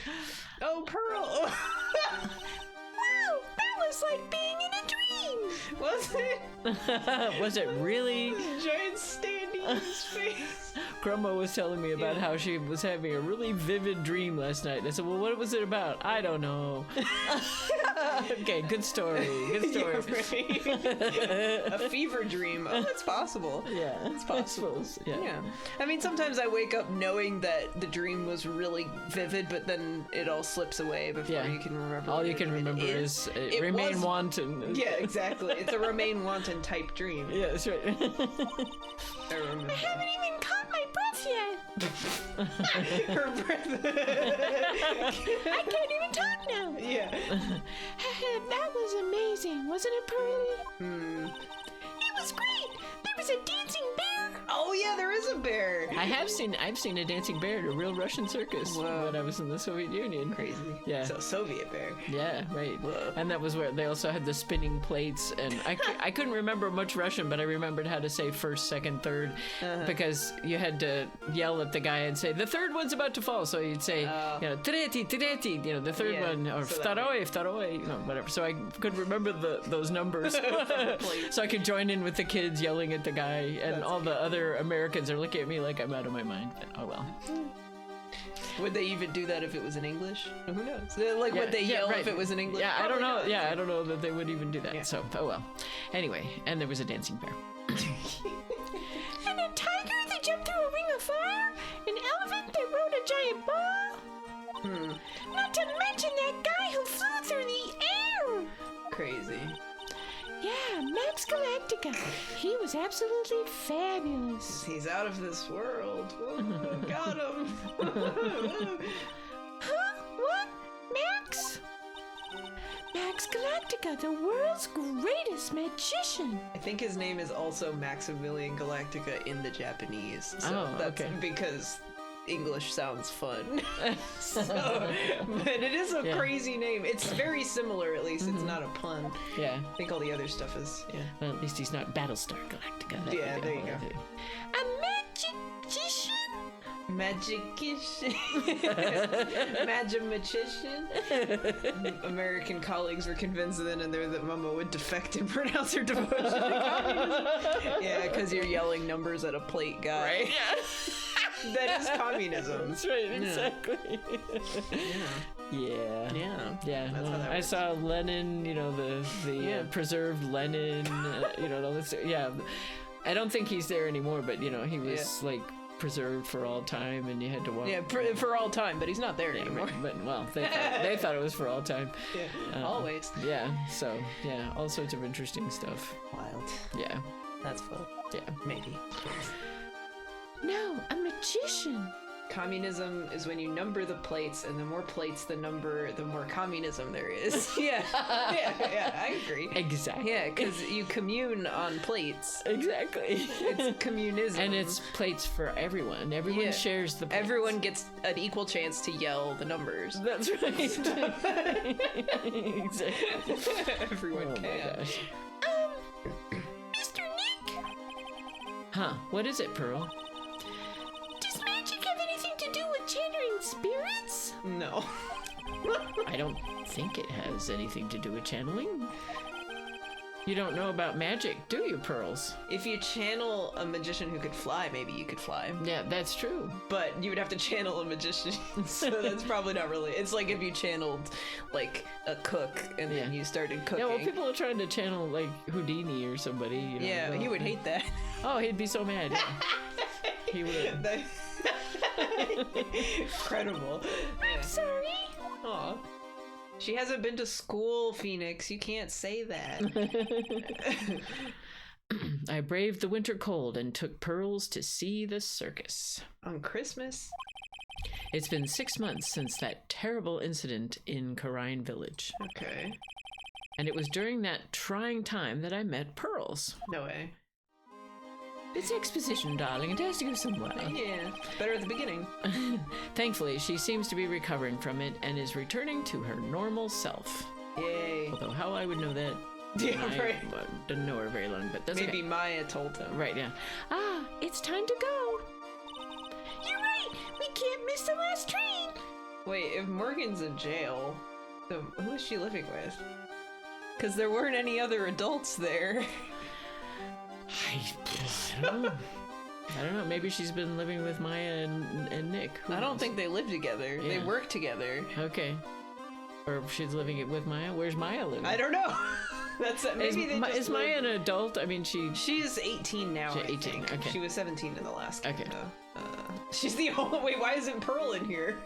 Oh, Pearl. Wow, that was like being in a dream. Was it? Was it really? Giant standing in his face. Grandma was telling me about how she was having a really vivid dream last night. I said, well, what was it about? I don't know. Okay, good story. Good story. Yeah, a fever dream. Oh, that's possible. Yeah, it's possible. Yeah. I mean, sometimes I wake up knowing that the dream was really vivid, but then it all slips away before you can remember. All you can remember is remain wanton. Yeah, exactly. It's a remain wanton type dream. Yeah, that's right. I remember. I haven't even caught my breath yet. Her breath. I can't even talk now. Yeah. That was amazing, wasn't it, Pearlie? It was great. There was a dancing bear. Oh yeah, there is a bear. I've seen a dancing bear at a real Russian circus when I was in the Soviet Union. Crazy. Yeah. So Soviet bear. Yeah, right. Whoa. And that was where they also had the spinning plates, and I couldn't remember much Russian, but I remembered how to say first, second, third, because you had to yell at the guy and say, the third one's about to fall. So you'd say, tretий, the third one, or so второй, whatever. So I could remember those numbers. So I could join in with the kids yelling at the guy, and all the other Americans are looking at me like I'm out of my mind. But, oh well. Would they even do that if it was in English? Who knows? Would they yell if it was in English? Yeah, I don't know. Not. Yeah, I don't know that they would even do that. Yeah. So, oh well. Anyway, and there was a dancing bear. And a tiger that jumped through a ring of fire. An elephant that rode a giant bull. Not to mention that guy who flew through the air. Crazy. Yeah, Max Galactica. He was absolutely fabulous. He's out of this world. Whoa, got him. Huh? What? Max? Max Galactica, the world's greatest magician. I think his name is also Maximilian Galactica in the Japanese. So that's because English sounds fun. But it is a crazy name. It's very similar, at least. It's not a pun. Yeah. I think all the other stuff is, Well, at least he's not Battlestar Galactica. That Yeah, would be there you go. A magician? Magician. Magimagician. American colleagues were convinced then and there that Mummo would defect and pronounce her devotion to communism. Yeah, because you're yelling numbers at a plate guy. Right? Yeah. That is communism. That's right, exactly. Yeah. That's how that I saw Lenin, the preserved Lenin, all this. Yeah. I don't think he's there anymore, but, he was like preserved for all time, and you had to walk. Yeah, for all time, but he's not there anymore. But well, they thought it was for all time. Yeah, always. Yeah. So all sorts of interesting stuff. Wild. Yeah. That's fun. Yeah. Maybe. No, a magician. Communism is when you number the plates, and the more plates the number, the more communism there is. Yeah, I agree. Exactly. Yeah, because you commune on plates. Exactly. It's communism. And it's plates for everyone. Everyone shares the plates. Everyone gets an equal chance to yell the numbers. That's right. Exactly. Everyone can. My gosh. Mr. Nick, Huh, what is it, Pearl? does magic have anything to do with channeling spirits? No. I don't think it has anything to do with channeling. You don't know about magic, do you, Pearls? If you channel a magician who could fly, maybe you could fly. Yeah, that's true. But you would have to channel a magician, so that's probably not really. It's like if you channeled, like, a cook, and then you started cooking. Yeah, well, people are trying to channel, like, Houdini or somebody. You know, yeah, he would hate that. Oh, he'd be so mad. Yeah. He would. Incredible. I'm sorry. Aw. She hasn't been to school, Phoenix. You can't say that. I braved the winter cold and took Pearls to see the circus. On Christmas? It's been 6 months since that terrible incident in Karine Village. Okay. And it was during that trying time that I met Pearls. No way. It's exposition, darling. It has to go somewhere. Yeah, better at the beginning. Thankfully, she seems to be recovering from it and is returning to her normal self. Yay. Although how I would know that, Yeah, I right. didn't know her very long, but that's Maybe okay. Maya told him. Right, yeah. Ah, it's time to go. You're right. We can't miss the last train. Wait, if Morgan's in jail, then who is she living with? Because there weren't any other adults there. I don't know. I don't know. Maybe she's been living with Maya and Nick. Who I don't knows? think they live together. They Yeah. work together. Okay. Or she's living with Maya. Where's Maya living? I don't know. That's maybe they just is Maya an adult? I mean, she. She's 18 now. She's I 18, think. okay. She was 17 in the last game. Okay. though. She's the only. Wait, why isn't Pearl in here?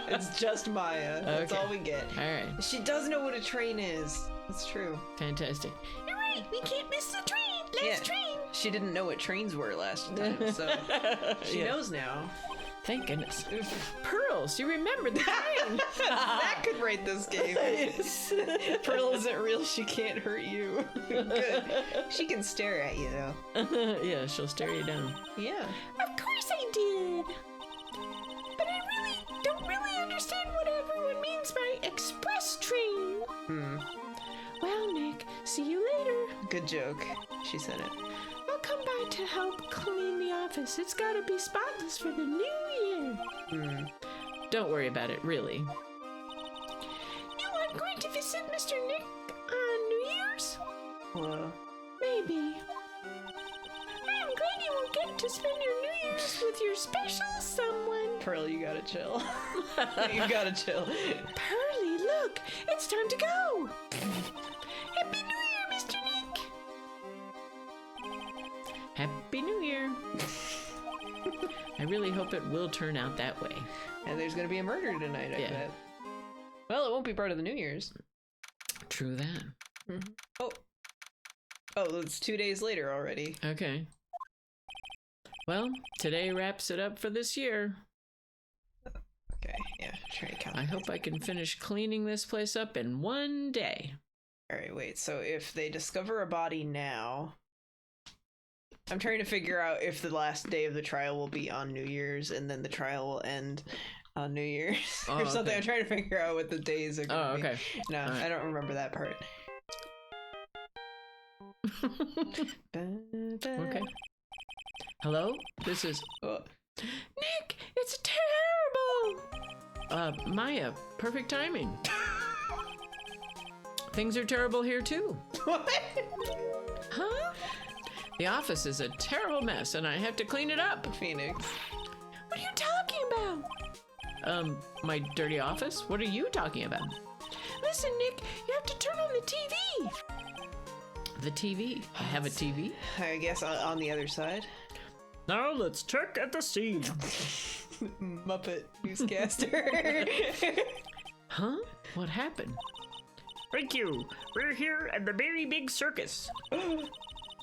It's just Maya. That's Okay. all we get. All right. She does know what a train is. That's true. Fantastic. You're right. We can't miss the train. Last train. She didn't know what trains were last time, so she Yeah. knows now. Thank goodness. Pearls, you remember the train. That could rate this game. Pearl isn't real. She can't hurt you. Good. She can stare at you though. Yeah, she'll stare you down. Yeah. Of course I did. But I really don't understand what everyone means by express train. Well, Nick, see you later. Good joke. She said it. I'll come by to help clean the office. It's gotta be spotless for the new year. Don't worry about it, really. You aren't going to visit Mr. Nick on New Year's? Well, Maybe. I'm glad you won't get to spend your New Year's with your special someone. Pearl, you gotta chill. You gotta chill. Pearly, look, it's time to go. Happy New Year, Mr. Nick. Happy New Year. I really hope it will turn out that way. And there's gonna be a murder tonight, I Yeah. bet. Well, it won't be part of the New Year's. True that. Oh, it's 2 days later already. Okay. Well, today wraps it up for this year. Okay, yeah, try to count. I hope I can finish cleaning this place up in one day. Alright, wait, so if they discover a body now... I'm trying to figure out if the last day of the trial will be on New Year's and then the trial will end on New Year's or Oh, something. okay. I'm trying to figure out what the days are going Oh, to be. okay. No, Alright. I don't remember that part. Okay. Hello? This is... Oh. Nick, it's terrible. Maya. Perfect timing. Things are terrible here, too. What? Huh? The office is a terrible mess, and I have to clean it up. Phoenix. What are you talking about? My dirty office? What are you talking about? Listen, Nick, you have to turn on the TV. The TV. I have a TV? I guess on the other side. Now let's check at the scene. Muppet newscaster. Huh? What happened? Thank you. We're here at the very big circus.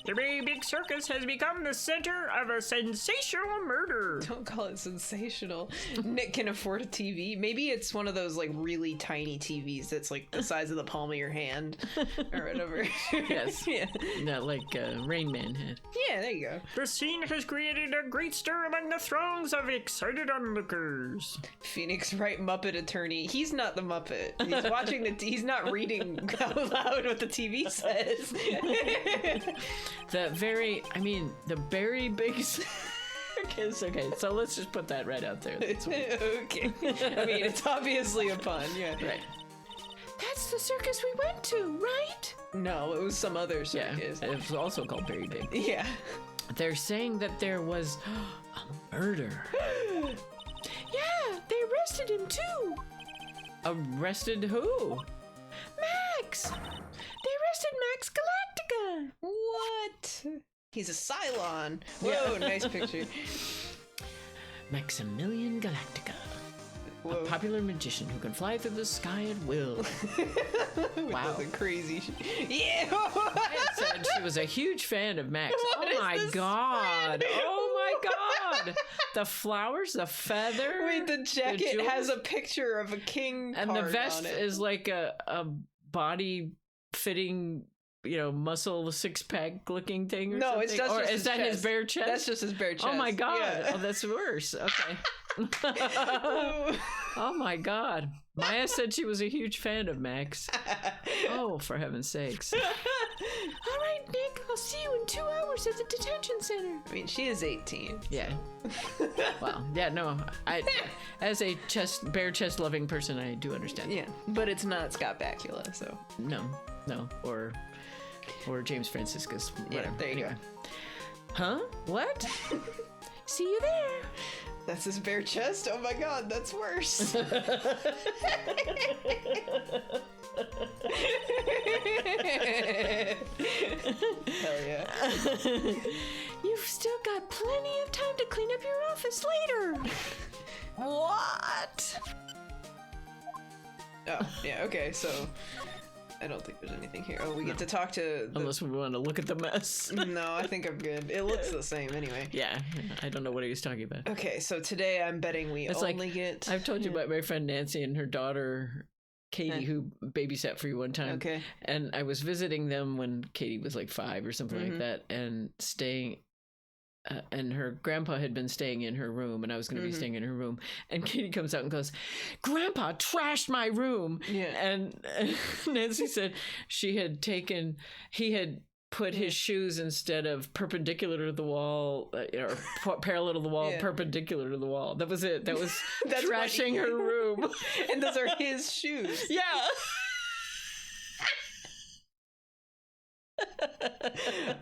The Very Big Circus has become the center of a sensational murder. Don't call it sensational. Nick can afford a TV. Maybe it's one of those like really tiny TVs that's like the size of the palm of your hand or whatever. Yes. Yeah. Not like Rain Man had. Yeah, there you go. The scene has created a great stir among the throngs of excited onlookers. Phoenix Wright Muppet attorney. He's not the Muppet. He's watching he's not reading out loud what the TV says. The very big circus. Okay, so let's just put that right out there. Okay. I mean, it's obviously a pun, yeah. Right. That's the circus we went to, right? No, it was some other Yeah, circus. it was also called Very Big. Yeah. They're saying that there was a murder. Yeah, they arrested him too. Arrested who? Max! They arrested Max Galactica. What? He's a Cylon. Whoa, nice picture. Maximilian Galactica. Whoa. A popular magician who can fly through the sky at will. Wow. That's a crazy yeah. It said she was a huge fan of Max. What is oh my this god. spread? Oh my god. The flowers, the feather. Wait, the jacket jewels, has a picture of a king and the card vest on it. is like a body fitting, muscle six-pack looking thing or No, something. it's just or his is that his chest. bare chest? That's just his bare chest. Oh my god. Yeah. Oh, that's worse. Okay. Oh my god. Maya said she was a huge fan of Max. Oh, for heaven's sakes. All right, Nick, I'll see you in 2 hours at the detention center. I mean, she is 18. Yeah. Well, yeah, no. I, as a bare chest loving person, I do understand. Yeah, but it's not Scott Bakula, so. No, or James Franciscus. Yeah, Whatever. there you Anyway. Huh? What? See you there. That's his bare chest? Oh my god, that's worse. Hell yeah. You've still got plenty of time to clean up your office later. What? Oh, yeah, okay, so I don't think there's anything here. Oh, we get to talk to the... Unless we want to look at the mess. No, I think I'm good. It looks the same anyway. Yeah, I don't know what he was talking about. Okay, so today I'm betting we It's only get... I've told you about my friend Nancy and her daughter Katie, who babysat for you one time. Okay. And I was visiting them when Katie was like 5 or something like that, and staying. And her grandpa had been staying in her room, and I was going to be staying in her room. And Katie comes out and goes, "Grandpa trashed my room." Yeah. And Nancy said he had put his shoes instead of perpendicular to the wall, or parallel to the wall, perpendicular to the wall. That was it. That was That's trashing her room. And those are his shoes. Yeah.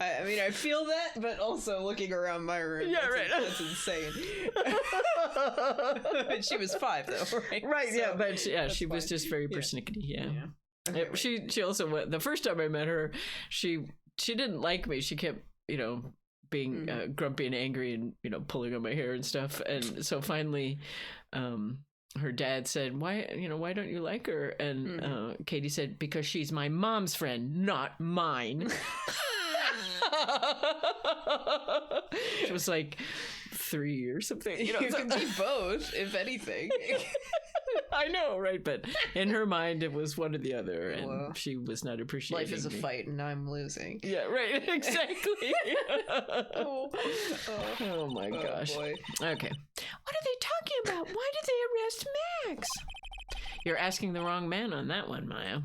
I mean, I feel that, but also looking around my room. Yeah, that's, right. That's insane. She was 5, though, right? Right, So, yeah, but she was fine. just very persnickety, yeah. Okay, She also went, the first time I met her, she didn't like me. She kept, being grumpy and angry and, pulling on my hair and stuff. And so finally, her dad said, why don't you like her? And Katie said, because she's my mom's friend, not mine. She was like 3 or something. You can be both, if anything. I know, right? But in her mind, it was one or the other, and she was not appreciating. Life is a me. fight, and I'm losing. Yeah, right. Exactly. Oh my gosh. Boy. Okay. What are they talking about? Why did they arrest Max? You're asking the wrong man on that one, Maya.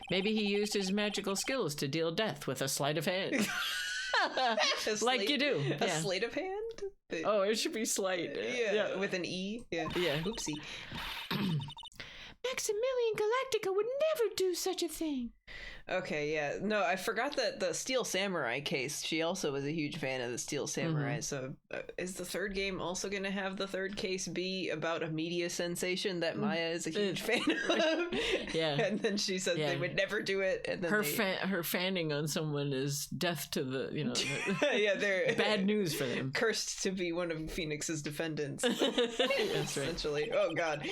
Maybe he used his magical skills to deal death with a sleight of hand. Like you do. A Yeah. sleight of hand? Oh, it should be slight. Yeah, with an E. Yeah. Yeah. Oopsie. Maximilian Galactica would never do such a thing. Okay, yeah. No, I forgot that the Steel Samurai case, she also was a huge fan of the Steel Samurai. So is the third game also going to have the third case be about a media sensation that Maya is a huge fan of? Yeah. And then she said they would never do it. And then her fanning on someone is death to the, yeah, they're bad news for them. cursed to be one of Phoenix's defendants. That's right. Essentially. Oh, God.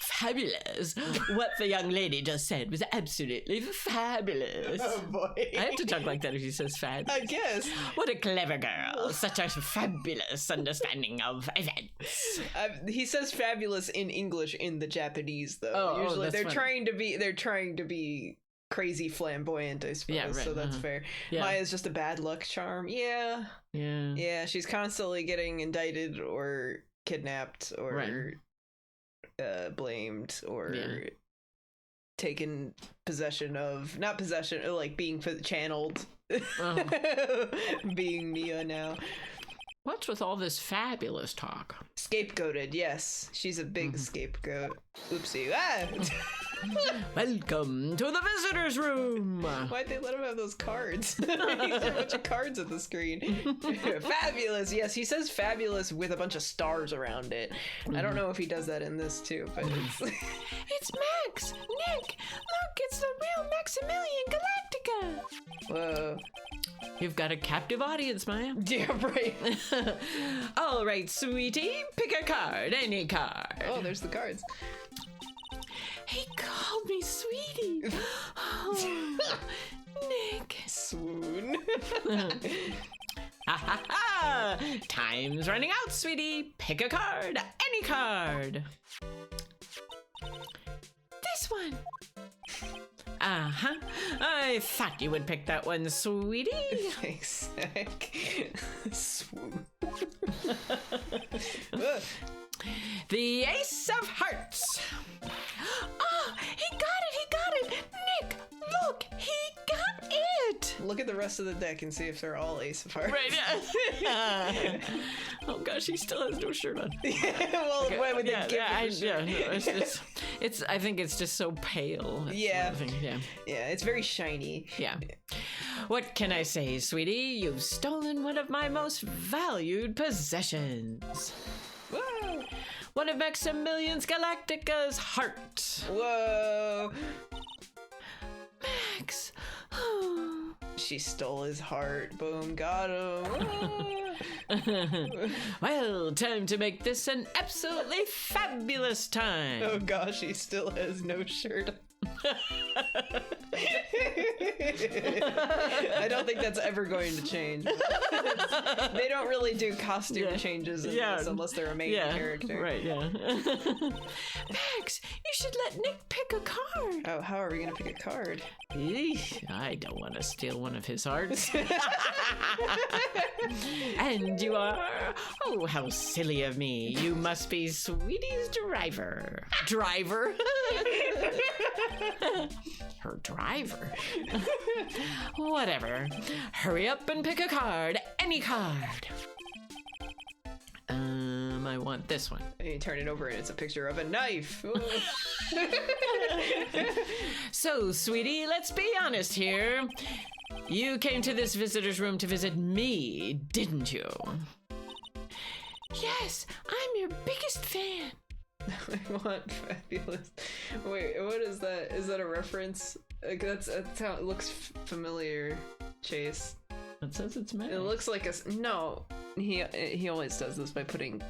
Fabulous. What the young lady just said was absolutely fabulous. fabulous. Oh boy. I have to talk like that if he says fad. I guess. What a clever girl. Such a fabulous understanding of events. He says fabulous in English in the Japanese though. Oh, Usually that's they're funny. trying to be crazy flamboyant, I suppose. Yeah, right, So that's fair. Yeah. Maya's just a bad luck charm. Yeah. Yeah. Yeah, she's constantly getting indicted or kidnapped or blamed or taken possession of, not possession, like being channeled. Being Mia now. What's with all this fabulous talk? Scapegoated, yes. She's a big scapegoat. Oopsie. Ah! Welcome to the visitors' room. Why'd they let him have those cards? He's got a bunch of cards on the screen. Fabulous. Yes, he says fabulous with a bunch of stars around it. I don't know if he does that in this too, but it's... It's Max! Nick! Look, it's the real Maximilian Galactica! Whoa. You've got a captive audience, Maya. Yeah, right. All right, sweetie, pick a card, any card. Oh, there's the cards. He called me sweetie! Oh, Nick. Swoon. Ha ha ha! Time's running out, sweetie. Pick a card, any card. This one! Uh-huh. I thought you would pick that one, sweetie. Thanks, Zach. Swoon. The Ace of Hearts. Oh, he got it! Nick, look, he got it! Look at the rest of the deck and see if they're all Ace of Hearts. Right. Oh gosh, he still has no shirt on. Well, why would they give him a shirt? It's. I think it's just so pale. That's Yeah. one thing, yeah. Yeah, it's very shiny. Yeah. What can I say, sweetie? You've stolen one of my most valued possessions. Whoa. One of Maximilian's Galactica's heart. Whoa. Max. Oh. She stole his heart. Boom, got him. Well, time to make this an absolutely fabulous time. Oh gosh, he still has no shirt on. I don't think that's ever going to change. They don't really do costume changes in this unless they're a main character. Right, yeah. Max, you should let Nick pick a card. Oh, how are we gonna pick a card? Eesh, I don't want to steal one of his hearts. And you are? Oh, how silly of me. You must be Sweetie's driver. Driver? Her driver? Whatever. Hurry up and pick a card. Any card. I want this one. And you turn it over and it's a picture of a knife. So, sweetie, let's be honest here. You came to this visitor's room to visit me, didn't you? Yes, I'm your biggest fan. I want fabulous. Wait, what is that? Is that a reference? Like that's how it looks familiar. Chase. It says it's Max. It looks like a no. He always does this by putting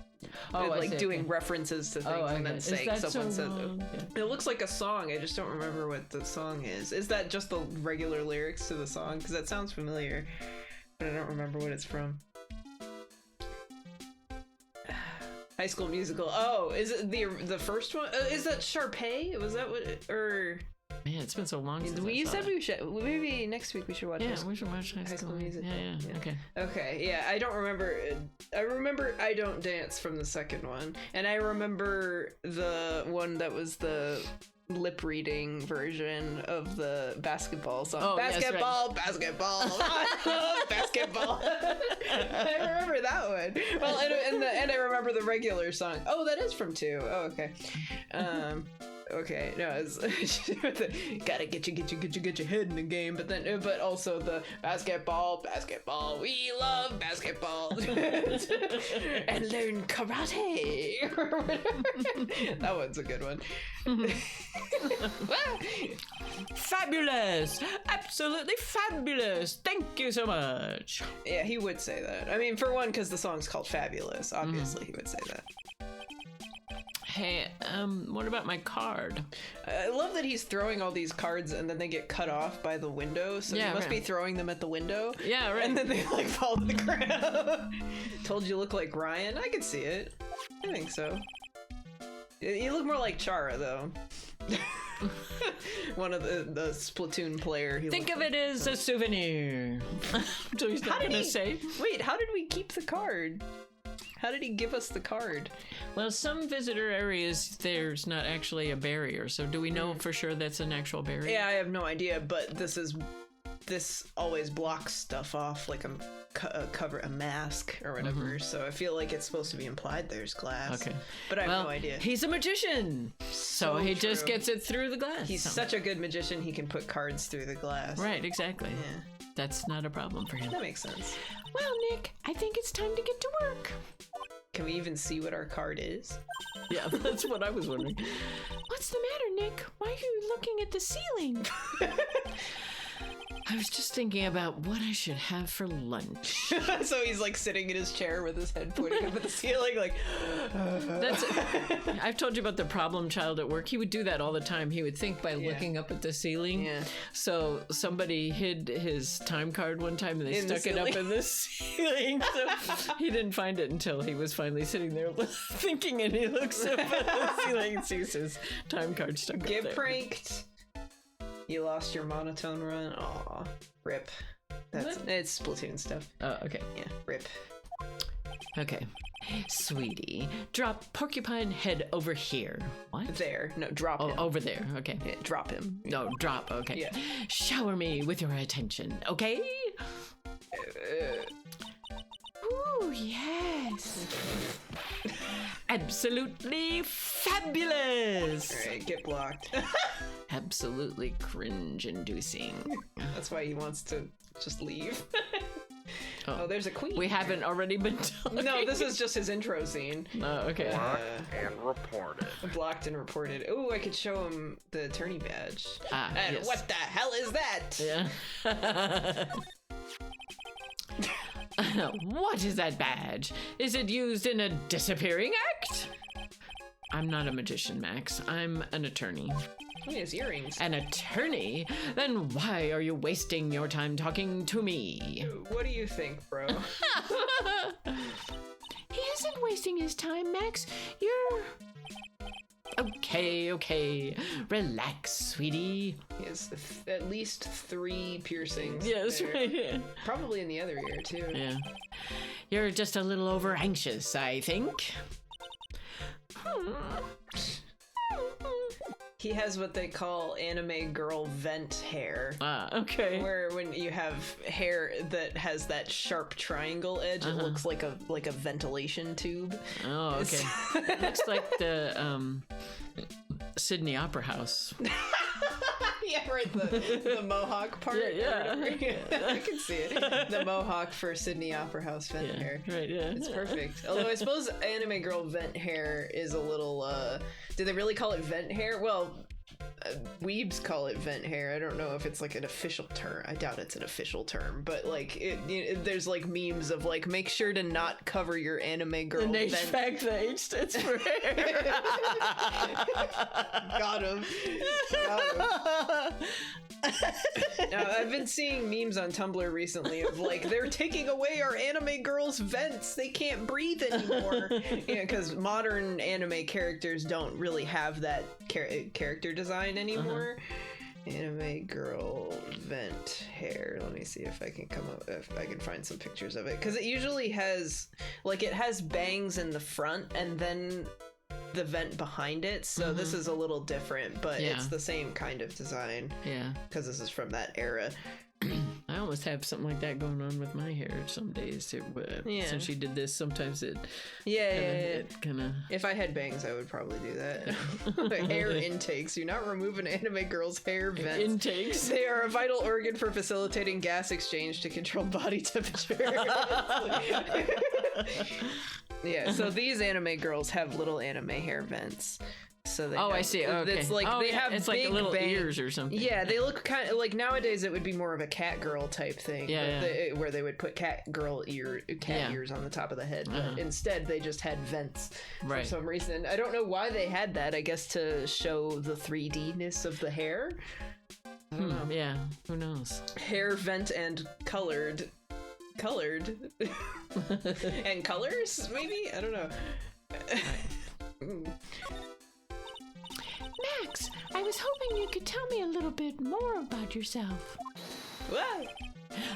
doing references to things and then saying someone says it looks like a song. I just don't remember what the song is. Is that just the regular lyrics to the song? Because that sounds familiar, but I don't remember what it's from. High School Musical. Oh, is it the first one? Is that Sharpay? Was that what? Or man, it's been so long since we said we should. Maybe next week we should watch. Yeah, we should watch High School Musical. Yeah. Okay. Okay. Yeah, I don't remember. I remember I Don't Dance from the second one, and I remember the one that was the lip reading version of the basketball song. Oh, basketball, yes, right. Basketball, I love basketball. I remember that one. Well, and I remember the regular song. Oh, that is from 2. Oh, okay. Okay, no, it's gotta get your head in the game, but also the basketball, we love basketball, and learn karate. That one's a good one. Fabulous! Absolutely fabulous! Thank you so much. Yeah, he would say that. I mean, for one, because the song's called Fabulous. Obviously, he would say that. Hey, what about my card? I love that he's throwing all these cards and then they get cut off by the window, so Yeah, he must right. be throwing them at the window. Yeah, right. And then they like fall to the ground. Told you look like Ryan? I could see it. I think so. You look more like Chara, though. One of the Splatoon player. Think of it as a souvenir. So he's not gonna say. Wait, how did we keep the card? How did he give us the card? Well, some visitor areas, there's not actually a barrier. So do we know for sure that's an actual barrier? Yeah, I have no idea, but this always blocks stuff off, like a mask or whatever. So I feel like it's supposed to be implied there's glass. Okay. But I have no idea. He's a magician. So he just true. gets it through the glass. He's such a good magician, he can put cards through the glass. Right, exactly. Yeah, That's not a problem for him. that makes sense. Well, Nick, I think it's time to get to work. Can we even see what our card is? Yeah, that's what I was wondering. What's the matter, Nick? Why are you looking at the ceiling? I was just thinking about what I should have for lunch. So he's like sitting in his chair with his head pointing up at the ceiling, like. I've told you about the problem child at work. He would do that all the time. He would think by looking up at the ceiling. Yeah. So somebody hid his time card one time and they In the stuck it up ceiling. in the ceiling. So he didn't find it until he was finally sitting there thinking, and he looks up at the ceiling and sees his time card stuck up Get there. pranked. You lost your monotone run. Aw, rip. It's Splatoon stuff. Oh, okay. Yeah, rip. Okay. Sweetie, drop porcupine head over here. What? There. No, drop Oh, him. over there. Okay. Yeah, drop him. No, drop. Okay. Yeah. Shower me with your attention, okay? Ooh, yes. Absolutely fabulous. All right, get blocked. Absolutely cringe-inducing. That's why he wants to just leave. Oh, there's a queen. We haven't already been talking. No, this is just his intro scene. Oh, okay. And reported. Blocked and reported. Ooh, I could show him the attorney badge. Ah, And yes. what the hell is that? Yeah. What is that badge? Is it used in a disappearing act? I'm not a magician, Max. I'm an attorney. He has earrings. An attorney? Then why are you wasting your time talking to me? What do you think, bro? He isn't wasting his time, Max. You're... Okay. Relax, sweetie. He has at least 3 piercings. Yes, there. right here. Probably in the other ear, too. Yeah. You're just a little over anxious, I think. He has what they call anime girl vent hair. Ah, okay. Where when you have hair that has that sharp triangle edge, it looks like a ventilation tube. Oh, okay. Looks like the Sydney Opera House. Yeah, right. The mohawk part. Yeah. I can see it. The mohawk for Sydney Opera House vent Yeah, hair. right, yeah. It's perfect. Although I suppose anime girl vent hair is a little. Do they really call it vent hair? Well, weebs call it vent hair. I don't know if it's like an official term. I doubt it's an official term, but like there's like memes of like make sure to not cover your anime girl The H vent. fact, the H stands for hair. Got him. Now, I've been seeing memes on Tumblr recently of like they're taking away our anime girls' vents. They can't breathe anymore. Because modern anime characters don't really have that character design anymore. Anime girl vent hair. Let me see if I can if I can find some pictures of it. Because it usually has it has bangs in the front and then the vent behind it. So this is a little different, but it's the same kind of design. Yeah. Because this is from that era. I almost have something like that going on with my hair some days. Yeah. Since she did this, sometimes it Yeah. kind of... If I had bangs, I would probably do that. Hair intakes. Do not remove an anime girl's hair vents. Intakes. They are a vital organ for facilitating gas exchange to control body temperature. Yeah, so these anime girls have little anime hair vents. So they Oh, I have- see. Okay. It's like they have it's big like little bang- ears or something. Yeah, they look kind of like nowadays. It would be more of a cat girl type thing. Yeah, but yeah. where they would put cat Yeah. ears on the top of the head. But instead, they just had vents Right. for some reason. I don't know why they had that. I guess to show the 3D-ness of the hair. I don't know. Yeah. Who knows? Hair vent and colored and colors maybe. I don't know. Max, I was hoping you could tell me a little bit more about yourself. What?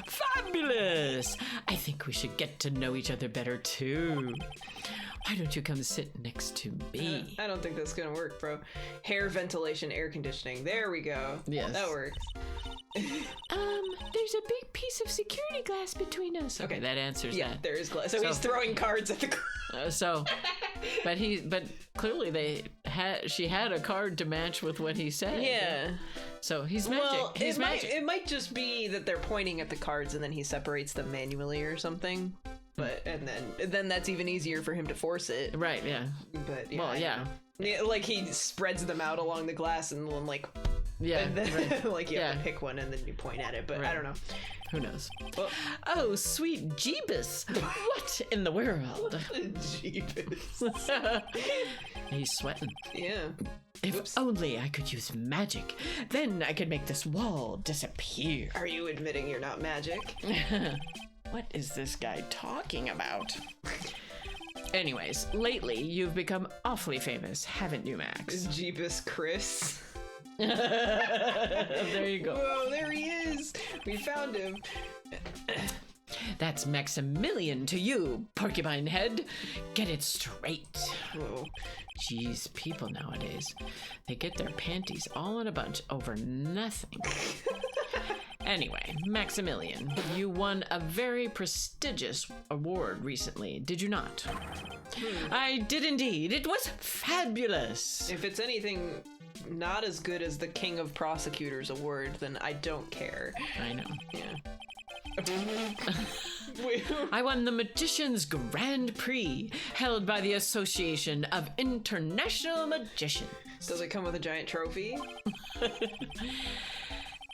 Fabulous! I think we should get to know each other better too. Why don't you come sit next to me? I don't think that's gonna work, bro. Hair ventilation, air conditioning. There we go. Yes. That works. There's a big piece of security glass between us. Okay, that answers Yeah, that. there is glass. So he's throwing cards at the. But clearly she had a card to match with what he said. Yeah. So he's magic. Well, He's magic. it might just be that they're pointing at the cards and then he separates them manually or something. But and then that's even easier for him to force it. Right, yeah. But yeah, Well, I yeah. don't know. Yeah, like he spreads them out along the glass and then like Yeah. and then, Right. like you have to Yeah. pick one and then you point at it. But I Right. don't know. Who knows? Well, Oh, sweet Jeebus. What in the world? Jeebus. He's sweating. Yeah. If only I could use magic. Then I could make this wall disappear. Are you admitting you're not magic? What is this guy talking about? Anyways, lately you've become awfully famous, haven't you, Max? Jeebus Chris. There you go. Whoa, there he is. We found him. That's Maximilian to you, porcupine head. Get it straight. Whoa. Jeez, people nowadays, they get their panties all in a bunch over nothing. Anyway, Maximilian, you won a very prestigious award recently, did you not? I did indeed. It was fabulous. If it's anything not as good as the King of Prosecutors award, then I don't care. I know. Yeah. I won the Magician's Grand Prix, held by the Association of International Magicians. Does it come with a giant trophy?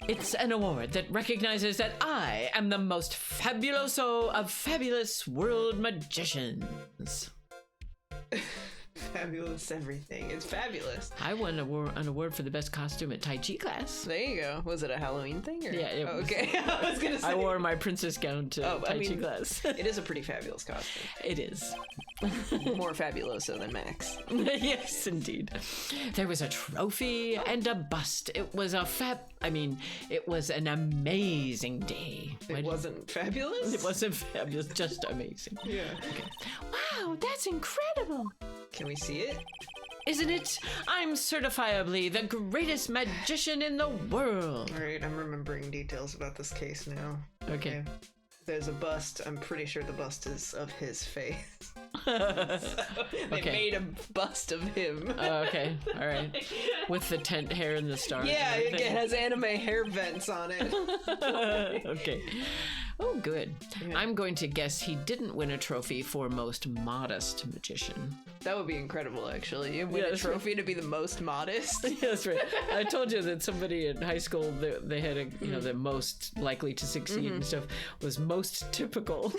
It's an award that recognizes that I am the most fabuloso of fabulous world magicians. Fabulous everything. It's fabulous. I won an award for the best costume at Tai Chi class. There you go. Was it a Halloween thing? Or? Yeah, it was. Okay. I was gonna say. I wore my princess gown to Oh, Tai Chi class. It is a pretty fabulous costume. It is. More fabuloso than Max. Yes, indeed. There was a trophy and a bust. It was it was an amazing day. It wasn't fabulous? It wasn't fabulous, just amazing. Yeah. Wow, that's incredible. Can we see it? Isn't it? I'm certifiably the greatest magician in the world. Alright, I'm remembering details about this case now. Okay. There's a bust. I'm pretty sure the bust is of his face. Okay. They made a bust of him. Okay, all right. With the tent hair and the stars. Yeah, and it everything. has anime hair vents on it. Okay. Oh, good. I'm going to guess he didn't win a trophy for most modest magician. That would be incredible, actually. You win Yeah, a that's trophy to be the most modest. Yeah, that's right. I told you that somebody in high school, they had a, the most likely to succeed and stuff was most typical.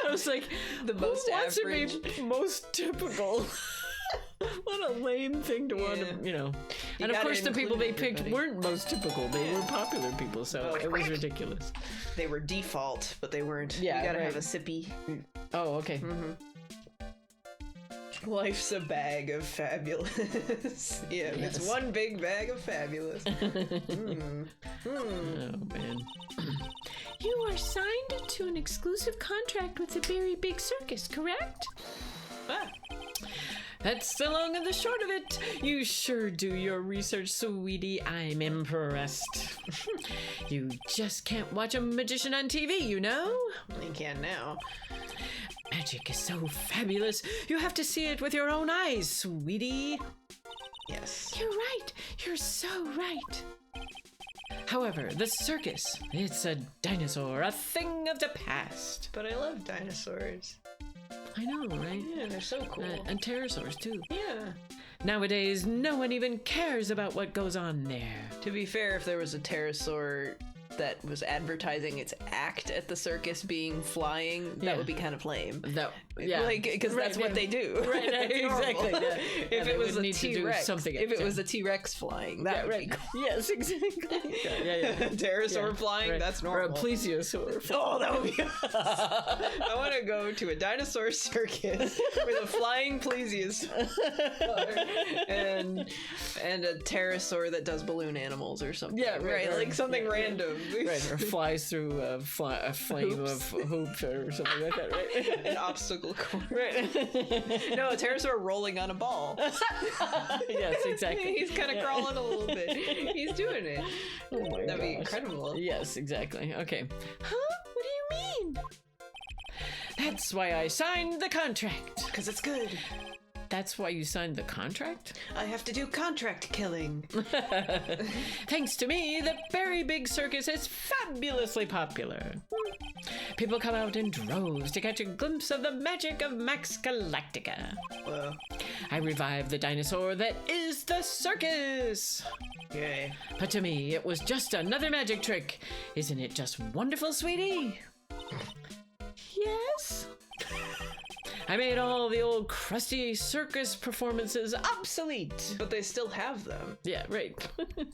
I was like, The most who wants average. to be most typical? What a lame thing to want to, And of gotta course, the people they include picked everybody. weren't most typical. They were popular people, so it was ridiculous. They were default, but they weren't. Yeah, you gotta right. have a sippy. Oh, okay. Life's a bag of fabulous. Yeah, it's Yes. one big bag of fabulous. Oh, man. You are signed to an exclusive contract with the Very Big Circus, correct? Ah, That's the long and the short of it. You sure do your research, sweetie. I'm impressed. You just can't watch a magician on TV, you know? you can now. Magic is so fabulous. You have to see it with your own eyes, sweetie. Yes. You're right. You're so right. However, the circus, it's a dinosaur, a thing of the past. But I love dinosaurs. I know, right? Yeah, they're so cool. And pterosaurs, too. Yeah. Nowadays, no one even cares about what goes on there. To be fair, if there was a pterosaur that was advertising its act at the circus being flying, that would be kind of lame. Like, because that's what they do. Right, exactly. Yeah. If it was a need to do T-Rex, something if it was a T-Rex flying, that would be cool. Yes, exactly. Pterosaur flying, that's normal. Or a plesiosaur. Oh, that would be I want to go to a dinosaur circus with a flying plesiosaur and a pterosaur that does balloon animals or something. Yeah, right. Like something random. Right, or flies through a flame of hoops or something like that, right? An obstacle course. Right. No, a pterosaur rolling on a ball. Yes, exactly. He's kind of crawling a little bit. He's doing it. Oh my That'd be gosh. incredible. Yes, exactly. Okay. Huh? What do you mean? That's why I signed the contract. Because it's good. That's why you signed the contract? I have to do contract killing. Thanks to me, the Very Big Circus is fabulously popular. People come out in droves to catch a glimpse of the magic of Max Galactica. Well, I revived the dinosaur that is the circus. yay. But to me, it was just another magic trick. Isn't it just wonderful, sweetie? Yes? I made all the old crusty circus performances obsolete. But they still have them. Yeah, right. You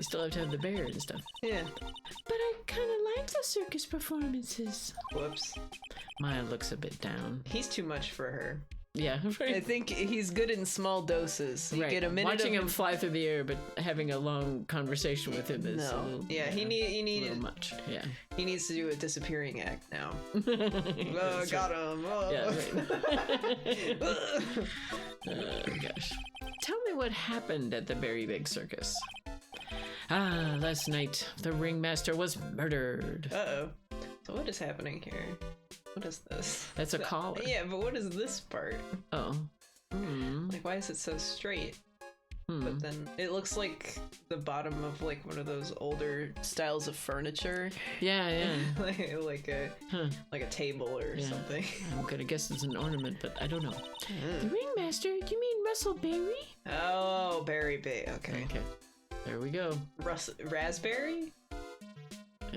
still have to have the bear and stuff. Yeah. But I kind of like the circus performances. Whoops. Maya looks a bit down. He's too much for her. Yeah, right. I think he's good in small doses. You Right. get a minute Watching of him fly through the air, but having a long conversation with him is a No. little, Yeah, he a needed little much. Yeah. he needs to do a disappearing act now. That's Got him. Oh. Yeah, right. Gosh. Tell me what happened at the Very Big Circus. Last night, the ringmaster was murdered. Uh-oh. So what is happening here? What is this? That's a collar. Yeah, but what is this part? Oh. Hmm. Like, why is it so straight? Hmm. But then it looks like the bottom of like one of those older styles of furniture, Yeah, yeah. like a table or Yeah. something. I'm gonna guess it's an ornament, but I don't know. The ringmaster? You mean Russell Berry? Oh, berry bait. Okay. Okay. There we go. Raspberry?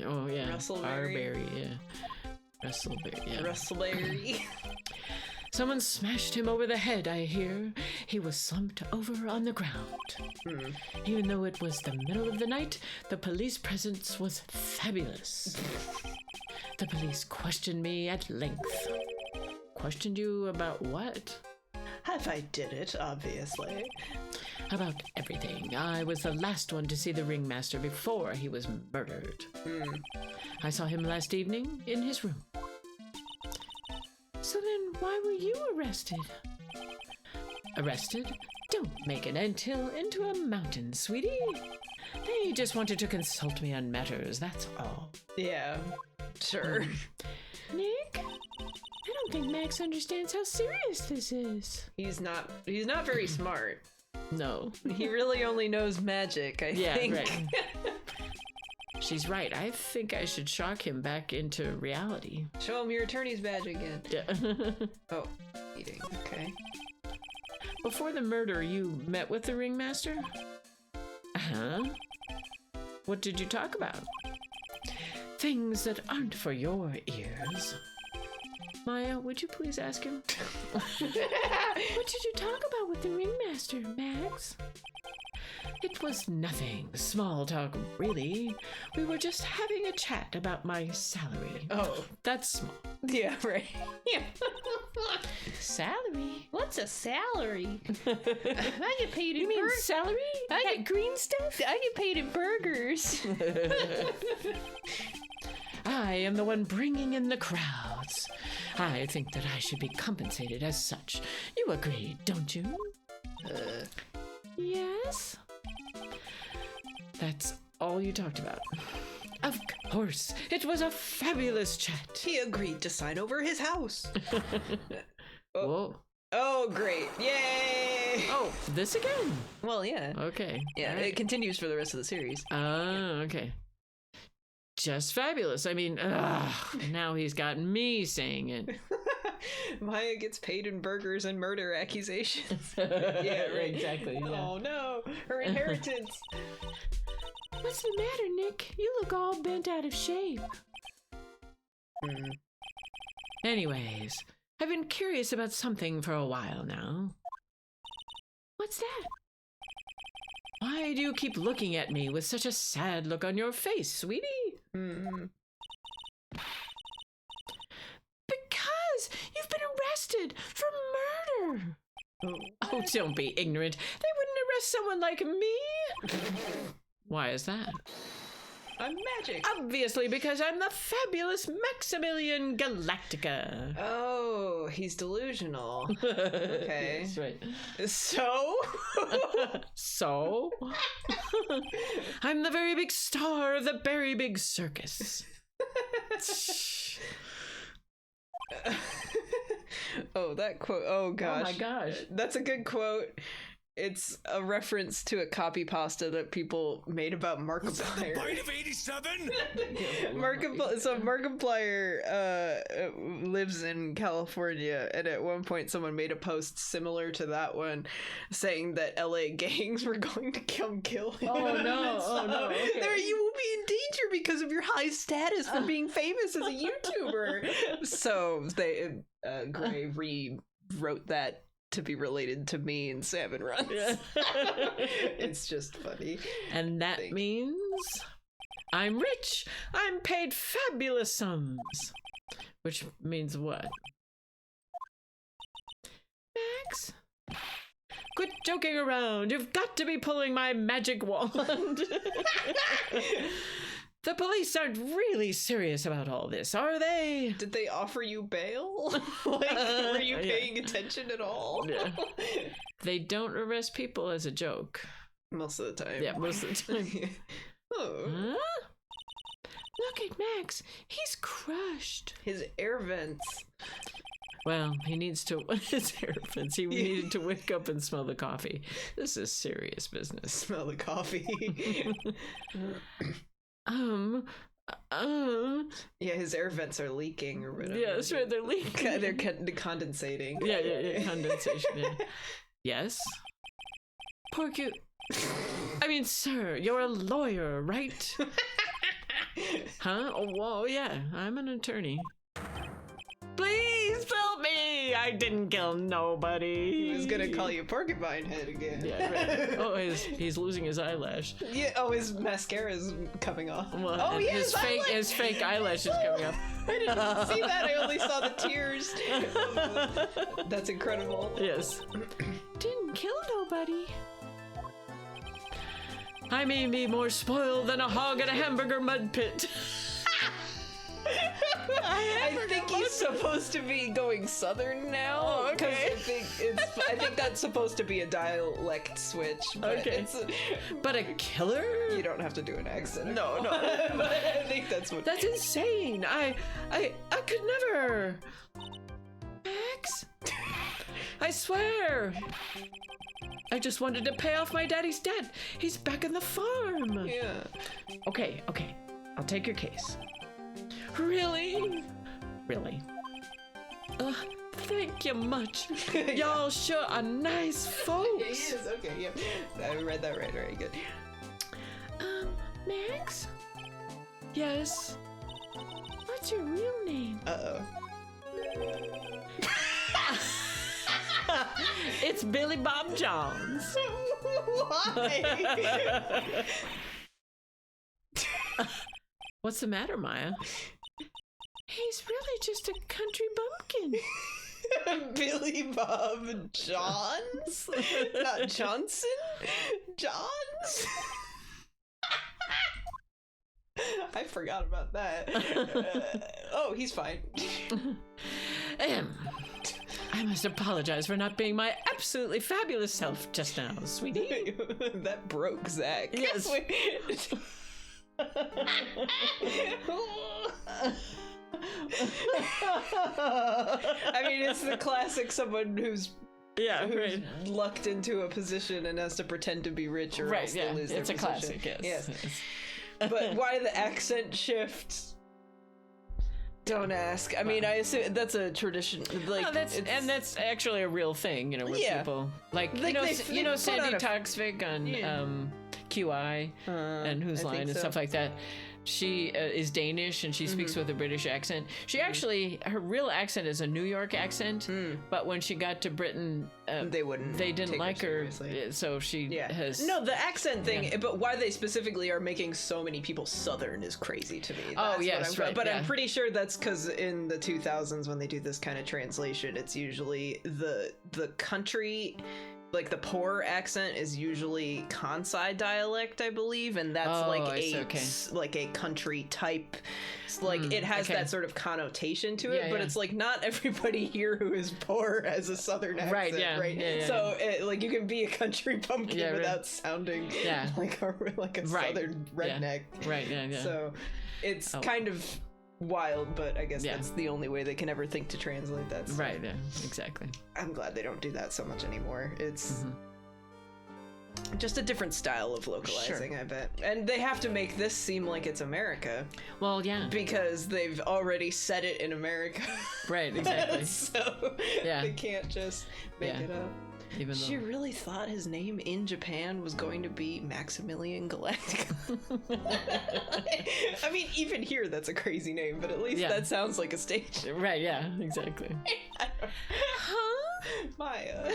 Oh, yeah. Russellberry? Berry, yeah. Russellberry, yeah. Rustleberry. Someone smashed him over the head, I hear. He was slumped over on the ground. Even though it was the middle of the night, the police presence was fabulous. The police questioned me at length. Questioned you about what? If I did it, obviously. About everything. I was the last one to see the ringmaster before he was murdered. I saw him last evening in his room. So then why were you arrested? Arrested? Don't make an anthill into a mountain, sweetie. They just wanted to consult me on matters, that's all. Yeah. Sure. Nick? I don't think Max understands how serious this is. He's not very smart. No. He really only knows magic, I Yeah, think. right. She's right. I think I should shock him back into reality. Show him your attorney's badge again. Yeah. Oh, eating. Okay. Before the murder, you met with the ringmaster? Uh-huh. What did you talk about? Things that aren't for your ears. Maya, would you please ask him? What did you talk about with the ringmaster, Max? It was nothing. Small talk, really. We were just having a chat about my salary. Oh. That's small. Yeah, right. Yeah. Salary? What's a salary? I get paid in You mean salary? That green stuff? I get paid in burgers. I am the one bringing in the crowds. I think that I should be compensated as such. You agree, don't you? Yes? That's all you talked about. Of course, it was a fabulous chat. He agreed to sign over his house. Whoa. Oh, great. Yay! Oh, this again? Well, yeah. Okay. Yeah, it continues for the rest of the series. Oh, okay. Just fabulous. I mean, now he's got me saying it. Maya gets paid in burgers and murder accusations. Yeah, right, exactly. Yeah. Oh no, her inheritance. What's the matter, Nick? You look all bent out of shape. Anyways, I've been curious about something for a while now. What's that? Why do you keep looking at me with such a sad look on your face, sweetie? Because you've been arrested for murder. Oh, don't be ignorant. They wouldn't arrest someone like me. Why is that? I'm magic. Obviously, because I'm the fabulous Maximilian Galactica. Oh, he's delusional. Okay. That's right. So? So? I'm the very big star of the very big circus. Oh, that quote. Oh, gosh. Oh my gosh. That's a good quote. It's a reference to a copy pasta that people made about Markiplier. Bite of 87? Markiplier lives in California, and at one point someone made a post similar to that one saying that LA gangs were going to come kill him. Oh no, oh no. Okay. There, you will be in danger because of your high status for being famous as a YouTuber. So they Gray rewrote that to be related to me in Salmon Runs. It's just funny. And that means I'm rich. I'm paid fabulous sums. Which means what? Max? Quit joking around. You've got to be pulling my magic wand. The police aren't really serious about all this, are they? Did they offer you bail? Were you paying attention at all? Yeah. They don't arrest people as a joke. Most of the time. Yeah, most of the time. Oh. Huh? Look at Max. He's crushed. His air vents. Well, he needs to. His air vents. He needed to wake up and smell the coffee. This is serious business. Smell the coffee. Yeah, his air vents are leaking or whatever. Yeah, that's right. They're leaking. They're condensating. Yeah. Condensation. Yeah. Yes. Porcu. I mean, sir, you're a lawyer, right? Huh? Oh, whoa, yeah. I'm an attorney. Please help me! I didn't kill nobody. He was gonna call you Porcupine Head again. Yeah, right. Oh, he's losing his eyelash. Yeah. Oh, his mascara's coming off. Well, oh, yeah, his fake eyelash is coming off. I didn't see that. I only saw the tears. That's incredible. Yes. Didn't kill nobody. I may be more spoiled than a hog in a hamburger mud pit. I think he's supposed to be going southern now. Oh, okay. I think that's supposed to be a dialect switch. But Okay. But a killer? You don't have to do an accent. No. But I think that's what. That's insane. I could never. Max? I swear. I just wanted to pay off my daddy's debt. He's back on the farm. Yeah. Okay. I'll take your case. Really? Really? Thank you much. Y'all sure are nice He folks. is. Okay. Yeah. I read that right. Very good. Max? Yes. What's your real name? Uh-oh. It's Billy Bob Jones. Why? What's the matter, Maya? He's really just a country bumpkin. Billy Bob Johns? Not Johnson? Johns? I forgot about that. Oh, he's fine. I must apologize for not being my absolutely fabulous self just now, sweetie. That broke Zach. Yes. I mean, it's the classic someone who's right. lucked into a position and has to pretend to be rich or else they lose It's their a position. classic, yes. But why the accent shift Don't ask. I mean, I assume that's a tradition. Like, Oh, that's actually a real thing, where people like They Sandy put on Toksvig on QI and Whose I Line think and so. stuff like that. She is Danish and she speaks with a British accent. She actually, her real accent is a New York accent, but when she got to Britain, they didn't take like her, her, so she has. No, the accent thing, but why they specifically are making so many people Southern is crazy to me. Oh, That's yes, what right, But yeah. I'm pretty sure that's because in the 2000s when they do this kind of translation, it's usually the country. Like the poor accent is usually Kansai dialect, I believe, and that's like a country type. Like it has that sort of connotation to it, but it's like not everybody here who is poor has a Southern accent, Right, yeah. right? Yeah, So like you can be a country pumpkin without sounding like a Southern redneck. Right, yeah. So it's kind of wild, but I guess that's the only way they can ever think to translate that stuff. Right, yeah, exactly. I'm glad they don't do that so much anymore. It's just a different style of localizing, I bet. And they have to make this seem like it's America. Well, yeah. Because they've already said it in America. Right, exactly. So they can't just make it up. Even She though really thought his name in Japan was going to be Maximilian Galactica. I mean, even here, that's a crazy name, but at least that sounds like a stage. Right, yeah, exactly. Huh? Maya.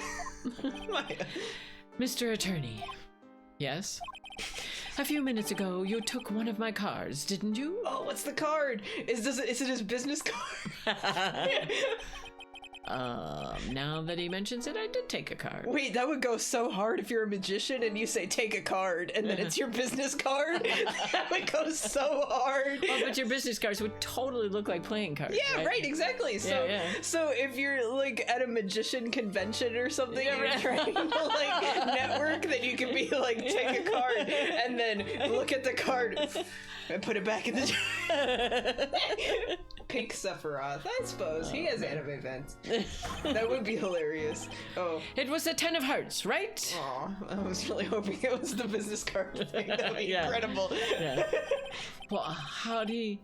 Mr. Attorney. Yes? A few minutes ago, you took one of my cards, didn't you? Oh, what's the card? Is it his business card? Now that he mentions it, I did take a card. Wait, that would go so hard if you're a magician and you say take a card and then it's your business card. That would go so hard. Oh, but your business cards would totally look like playing cards. Yeah, right, exactly. So, so if you're like at a magician convention or something, you're trying to like network, then you can be like take a card and then look at the card and put it back in the Pink Sephiroth, I suppose. He has anime events. That would be hilarious. Oh. It was a 10 of hearts, right? Aw, I was really hoping it was the business card thing. That would be incredible. Yeah. Well, how'd he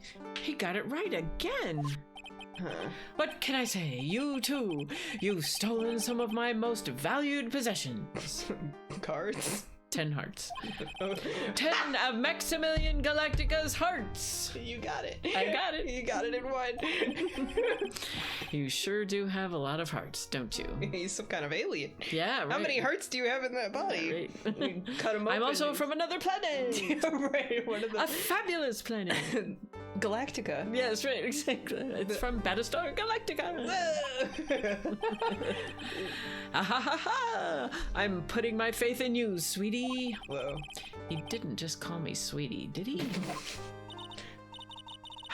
got it right again. What can I say? You too. You've stolen some of my most valued possessions. Cards? 10 hearts. 10 of Maximilian Galactica's hearts. You got it. I got it. You got it in one. You sure do have a lot of hearts, don't you? He's some kind of alien. Yeah, right. How many hearts do you have in that body? Right. Cut him open. I'm also from another planet. Right. One of A fabulous planet. Galactica. Yes, right, exactly. It's from Battlestar Galactica. Ah, ha, ha, ha. I'm putting my faith in you, sweetie. Whoa. He didn't just call me sweetie, did he?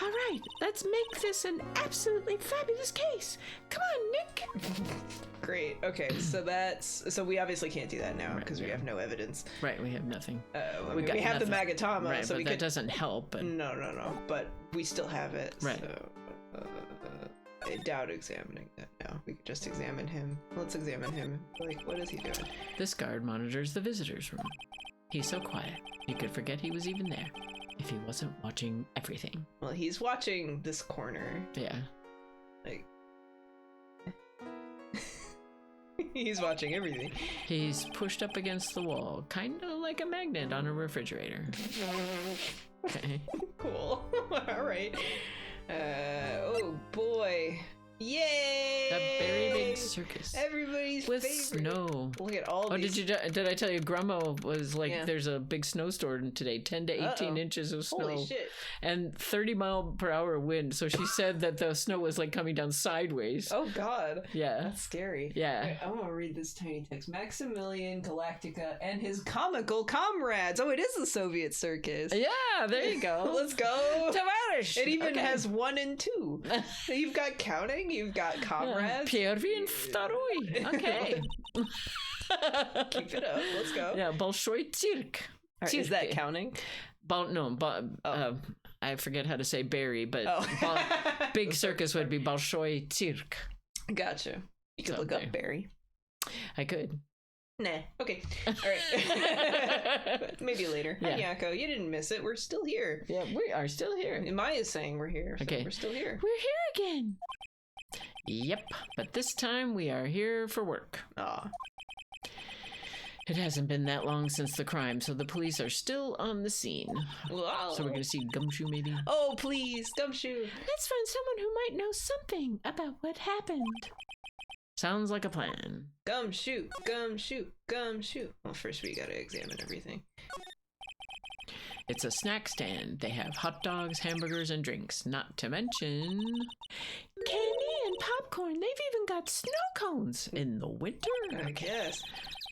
All right, let's make this an absolutely fabulous case. Come on, Nick. Great. Okay, so we obviously can't do that now because we have no evidence. Have we have nothing. We have nothing. the Magatama, Right, so but we that doesn't help. But No. But we still have it. Right. So, I doubt examining that now. We could just examine him. Let's examine him. Like, what is he doing? This guard monitors the visitors' room. He's so quiet, he could forget he was even there if he wasn't watching everything. Well, he's watching this corner. Yeah. Like, he's watching everything. He's pushed up against the wall, kind of like a magnet on a refrigerator. Okay. Cool. All right. Oh boy. Yay! A very big circus. Everybody's with favorite. Snow. Look at all these. Did I tell you Grummo was like, there's a big snowstorm today, 10 to 18 inches of snow. Holy shit. And 30-mile-per-hour wind. So she said that the snow was like coming down sideways. Oh god. Yeah. That's scary. Yeah. Right, I'm gonna read this tiny text. Maximilian Galactica and his comical comrades. Oh, it is the Soviet circus. Yeah, there you go. Let's go. Tavarish. It even has 1 and 2. You've got counting. You've got comrades. Первый and второй. Okay. Keep it up. Let's go. Yeah, Bolshoi Cirque. Right, is that counting? I forget how to say Barry, but Oh. big circus would be Bolshoi Cirque. Gotcha. You could So look there. up Barry. I could. Nah. Okay. All right. Maybe later. Yeah. Yako, you didn't miss it. We're still here. Yeah, we are still here. Maya's saying we're here. So Okay. we're still here. We're here again. Yep, but this time we are here for work. Aw. It hasn't been that long since the crime, so the police are still on the scene. Wow. So we're gonna see Gumshoe, maybe? Oh, please, Gumshoe. Let's find someone who might know something about what happened. Sounds like a plan. Gumshoe, Gumshoe, Gumshoe. Well, first we gotta examine everything. It's a snack stand. They have hot dogs, hamburgers, and drinks. Not to mention Candy and popcorn. They've even got snow cones. in the winter. I guess.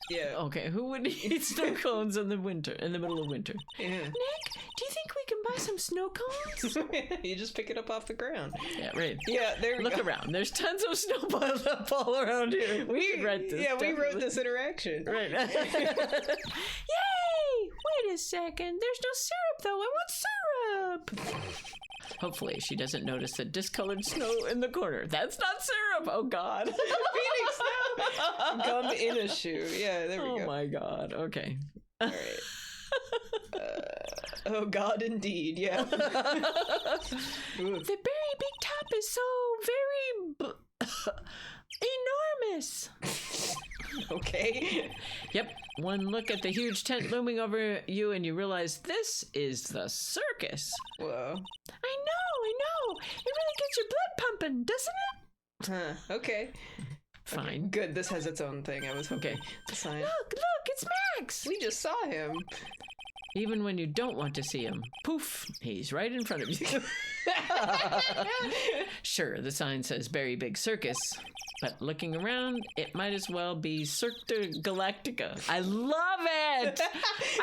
Yeah. Okay, who would eat snow cones in the winter? In the middle of winter? Yeah. Nick, do you think we can buy some snow cones? You just pick it up off the ground. Yeah, right. Yeah, there we Look go. around. There's tons of snow piled up all around here. We could write this. Yeah, we wrote definitely. this interaction. Right. Yay! Wait a second. There's no syrup, though. I want syrup. Hopefully, she doesn't notice the discolored snow in the corner. That's not syrup. Oh God. Phoenix, no! Gum in a shoe. Yeah, there we Oh go. my God. Okay. All right. Oh God, indeed. Yeah. The very big top is so very enormous. Okay. Yep. One look at the huge tent looming over you, and you realize this is the circus. Whoa. I know. It really gets your blood pumping, doesn't it? Huh. Okay. Fine. Good. This has its own thing. I was hoping. Okay. To sign. Look, it's Max. We just saw him. Even when you don't want to see him, poof, he's right in front of you. Sure, the sign says Very Big Circus, but looking around, it might as well be Cirque du Galactica. I love it!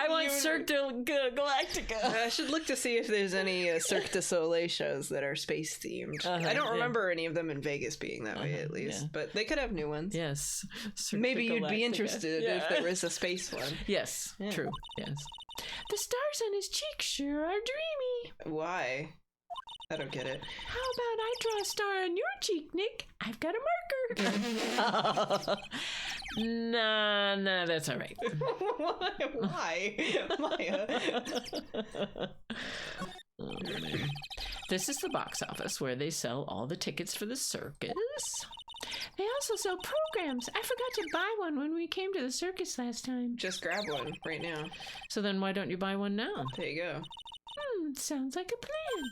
I want Cirque du Galactica. I should look to see if there's any Cirque du Soleil shows that are space themed. I don't remember any of them in Vegas being that way, at least. yeah. But they could have new ones. Yes. Cirque Maybe du you'd be Galactica. interested Yeah. if there was a space one. Yes, true. Yes. The stars on his cheeks sure are dreamy. Why? I don't get it. How about I draw a star on your cheek, Nick? I've got a marker. Nah, that's all right. Why? Maya. Oh, man. This is the box office where they sell all the tickets for the circus. They also sell programs. I forgot to buy one when we came to the circus last time. Just grab one right now. So then why don't you buy one now? There you go. Sounds like a plan.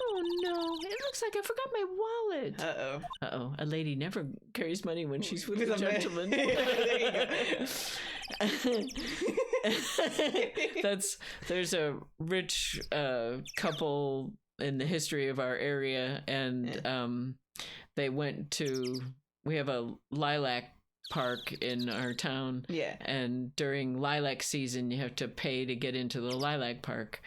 Oh no, it looks like I forgot my wallet. Uh-oh. Uh-oh, a lady never carries money when she's with a man. gentleman. There you go. There's a rich couple in the history of our area, and we have a lilac park in our town. Yeah. And during lilac season, you have to pay to get into the lilac park.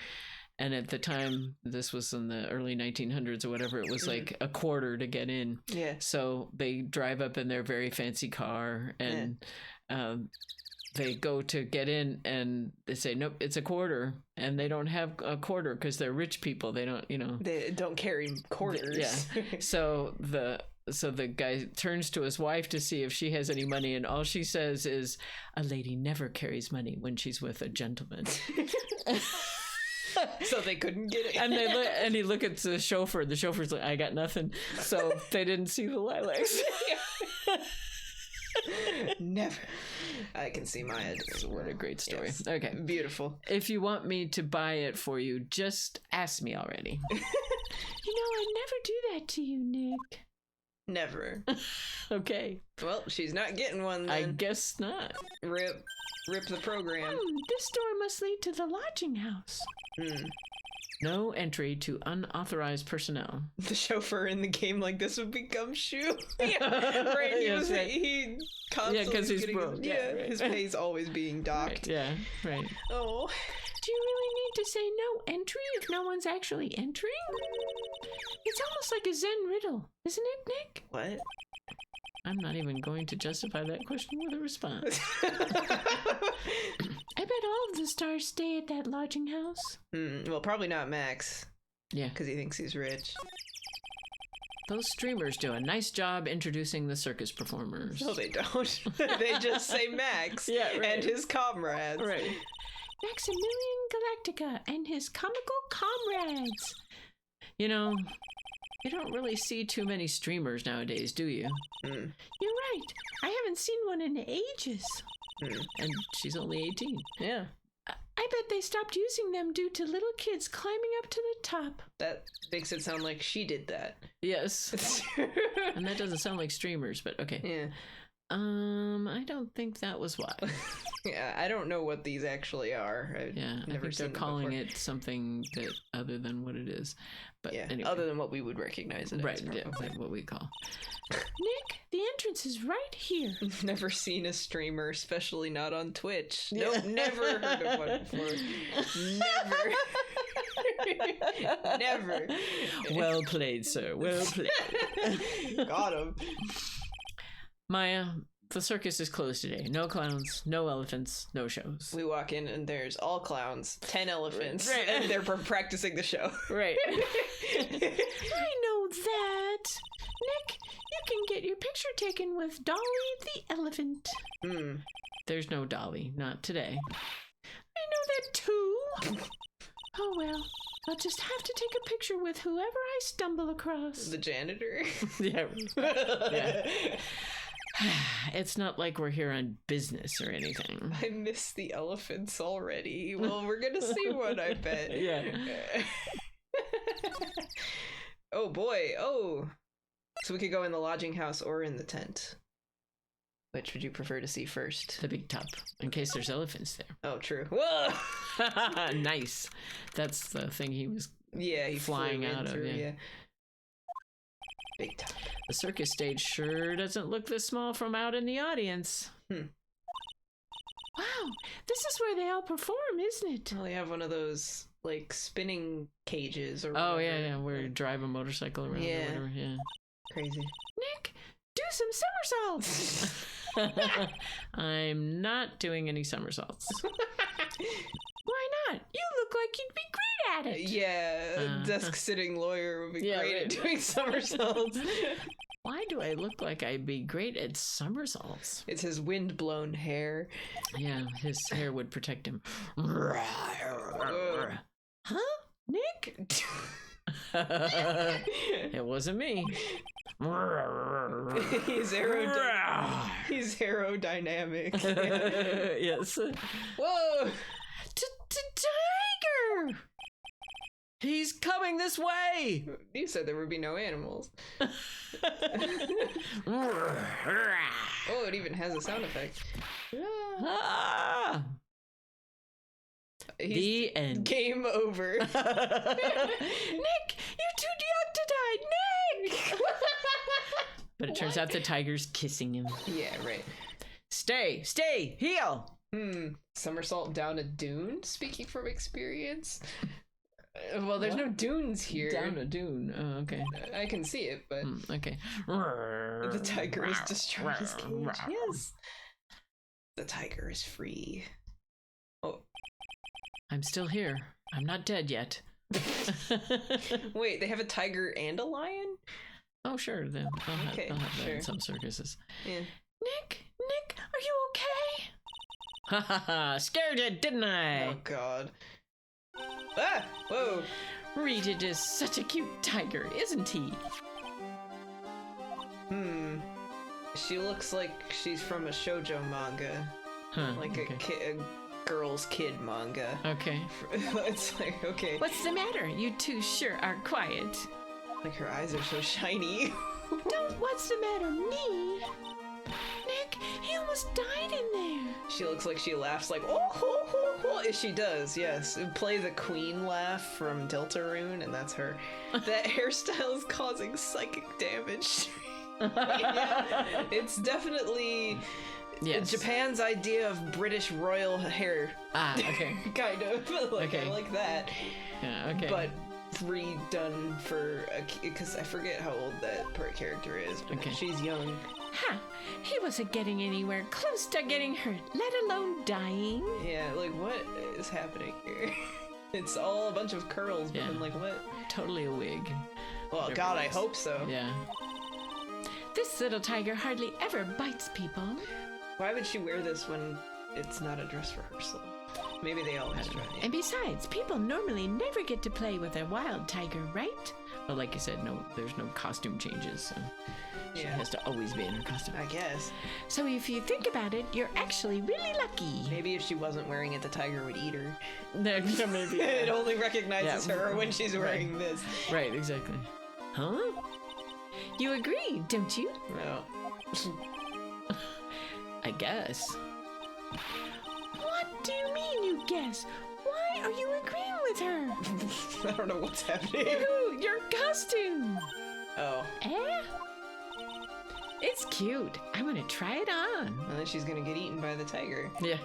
And at the time, this was in the early 1900s or whatever, it was like a quarter to get in. Yeah. So they drive up in their very fancy car, and they go to get in, and they say, nope, it's a quarter. And they don't have a quarter because they're rich people. They don't, They don't carry quarters. Yeah. So the guy turns to his wife to see if she has any money, and all she says is, a lady never carries money when she's with a gentleman. So they couldn't get it. And he look at the chauffeur. The chauffeur's like, I got nothing. So they didn't see the lilacs. Never. I can see Maya. What a great story. Yes. Okay. Beautiful. If you want me to buy it for you, just ask me already. I'd never do that to you, Nick. Never. Okay. Well, she's not getting one I then. guess not. Rip the program. This door must lead to the lodging house. No entry to unauthorized personnel. The chauffeur in the game like this would become Shoe. Right. Yes, right. He constantly 'cause he's getting broke. Yeah, right. his pay's always being docked. Right. Yeah, right. Oh. Do you really need to say no entry if no one's actually entering? It's almost like a Zen riddle, isn't it, Nick? What? I'm not even going to justify that question with a response. I bet all of the stars stay at that lodging house. Well, probably not Max, Yeah. because he thinks he's rich. Those streamers do a nice job introducing the circus performers. No, they don't. They just say Max and his comrades. Right. Maximilian Galactica and his comical comrades. You know, you don't really see too many streamers nowadays, do you? You're right. I haven't seen one in ages. And she's only 18. Yeah. I bet they stopped using them due to little kids climbing up to the top. That makes it sound like she did that. Yes. And that doesn't sound like streamers, but okay. Yeah. I don't think that was why. Yeah, I don't know what these actually are. I've Yeah, I never think seen they're them calling before. it something that other than what it is. But Yeah, anyway. other than what we would recognize it Right, as. yeah, Probably. like what we call. Nick, the entrance is right here. Never seen a streamer, especially not on Twitch. Nope, never heard of one before. Never. Never. Well played, sir. Well played. Got him. Maya, the circus is closed today. No clowns, no elephants, no shows. We walk in and there's all clowns, 10 elephants, Right. and they're practicing the show. Right. I know that. Nick, you can get your picture taken with Dolly the elephant. There's no Dolly, not today. I know that too. Oh well, I'll just have to take a picture with whoever I stumble across. The janitor. Yeah. Yeah. It's not like we're here on business or anything. I miss the elephants already. Well, we're gonna see one, I bet. Yeah. Oh boy. Oh. So we could go in the lodging house or in the tent. Which would you prefer to see first? The big top, in case there's elephants there. Oh, true. Whoa! Nice. That's the thing he was. Yeah, he Flying flew in out of, through, yeah. Big top. The circus stage sure doesn't look this small from out in the audience. Wow, this is where they all perform, isn't it? Well, they have one of those, like, spinning cages or Oh, whatever. yeah, where you drive a motorcycle around Yeah. or whatever, yeah. Crazy. Nick, do some somersaults. I'm not doing any somersaults. Why not? You look like you'd be great at it. Yeah, a desk-sitting lawyer would be Yeah, great at right. doing somersaults. Why do I look like I'd be great at somersaults? It's his wind-blown hair. Yeah, his hair would protect him. Huh? Nick? It wasn't me. He's aerodynamic. Yes. Whoa! Tiger! He's coming this way. You said there would be no animals. Oh, it even has a sound effect. Ah! He's The end. game over. Nick, you're too young to die. Nick! But it turns out the tiger's kissing him. Yeah, right. Stay, heel. Somersault down a dune, speaking from experience. Well, there's no dunes here. Down a dune. Oh, okay. I can see it, but Okay. the tiger has destroyed his cage. Yes. The tiger is free. Oh, I'm still here. I'm not dead yet. wait, they have a tiger and a lion? Oh, sure. Then they'll Okay, have that sure. in some circuses. Yeah. Nick, are you okay? Ha ha ha! Scared you, didn't I? Oh, God. Ah! Whoa! Reed is such a cute tiger, isn't he? She looks like she's from a shoujo manga. Huh. Like okay. a girl's kid manga. Okay. It's like, okay. What's the matter? You two sure are quiet. Like her eyes are so shiny. What's the matter, me? Nick, he almost died in there. She looks like she laughs like, oh, ho, ho, ho. She does, yes. Play the queen laugh from Deltarune, and that's her. That hairstyle is causing psychic damage. Yeah, it's definitely Japan's idea of British royal hair. Ah, okay. Kind of. Like, Okay. I like that. Yeah, okay. But redone for because I forget how old that per character is, but Okay. she's young. Ha! He wasn't getting anywhere close to getting hurt, let alone dying. Yeah, like what is happening here? It's all a bunch of curls, but Yeah. then like what? Totally a wig. Well, whatever God, it I is. hope so. Yeah. This little tiger hardly ever bites people. Why would she wear this when it's not a dress rehearsal? Maybe they always try. And besides, people normally never get to play with a wild tiger, right? Well, like you said, there's no costume changes, so she Yeah. has to always be in her costume. I guess. So if you think about it, you're actually really lucky. Maybe if she wasn't wearing it, the tiger would eat her. Yeah, maybe. It only recognizes Yeah. her when she's wearing this. Right, exactly. Huh? You agree, don't you? No. I guess. What do you mean, you guess? Why are you agreeing with her? I don't know what's happening. Ooh, your costume. Oh. Eh? It's cute. I want to try it on. And then she's gonna get eaten by the tiger. Yeah.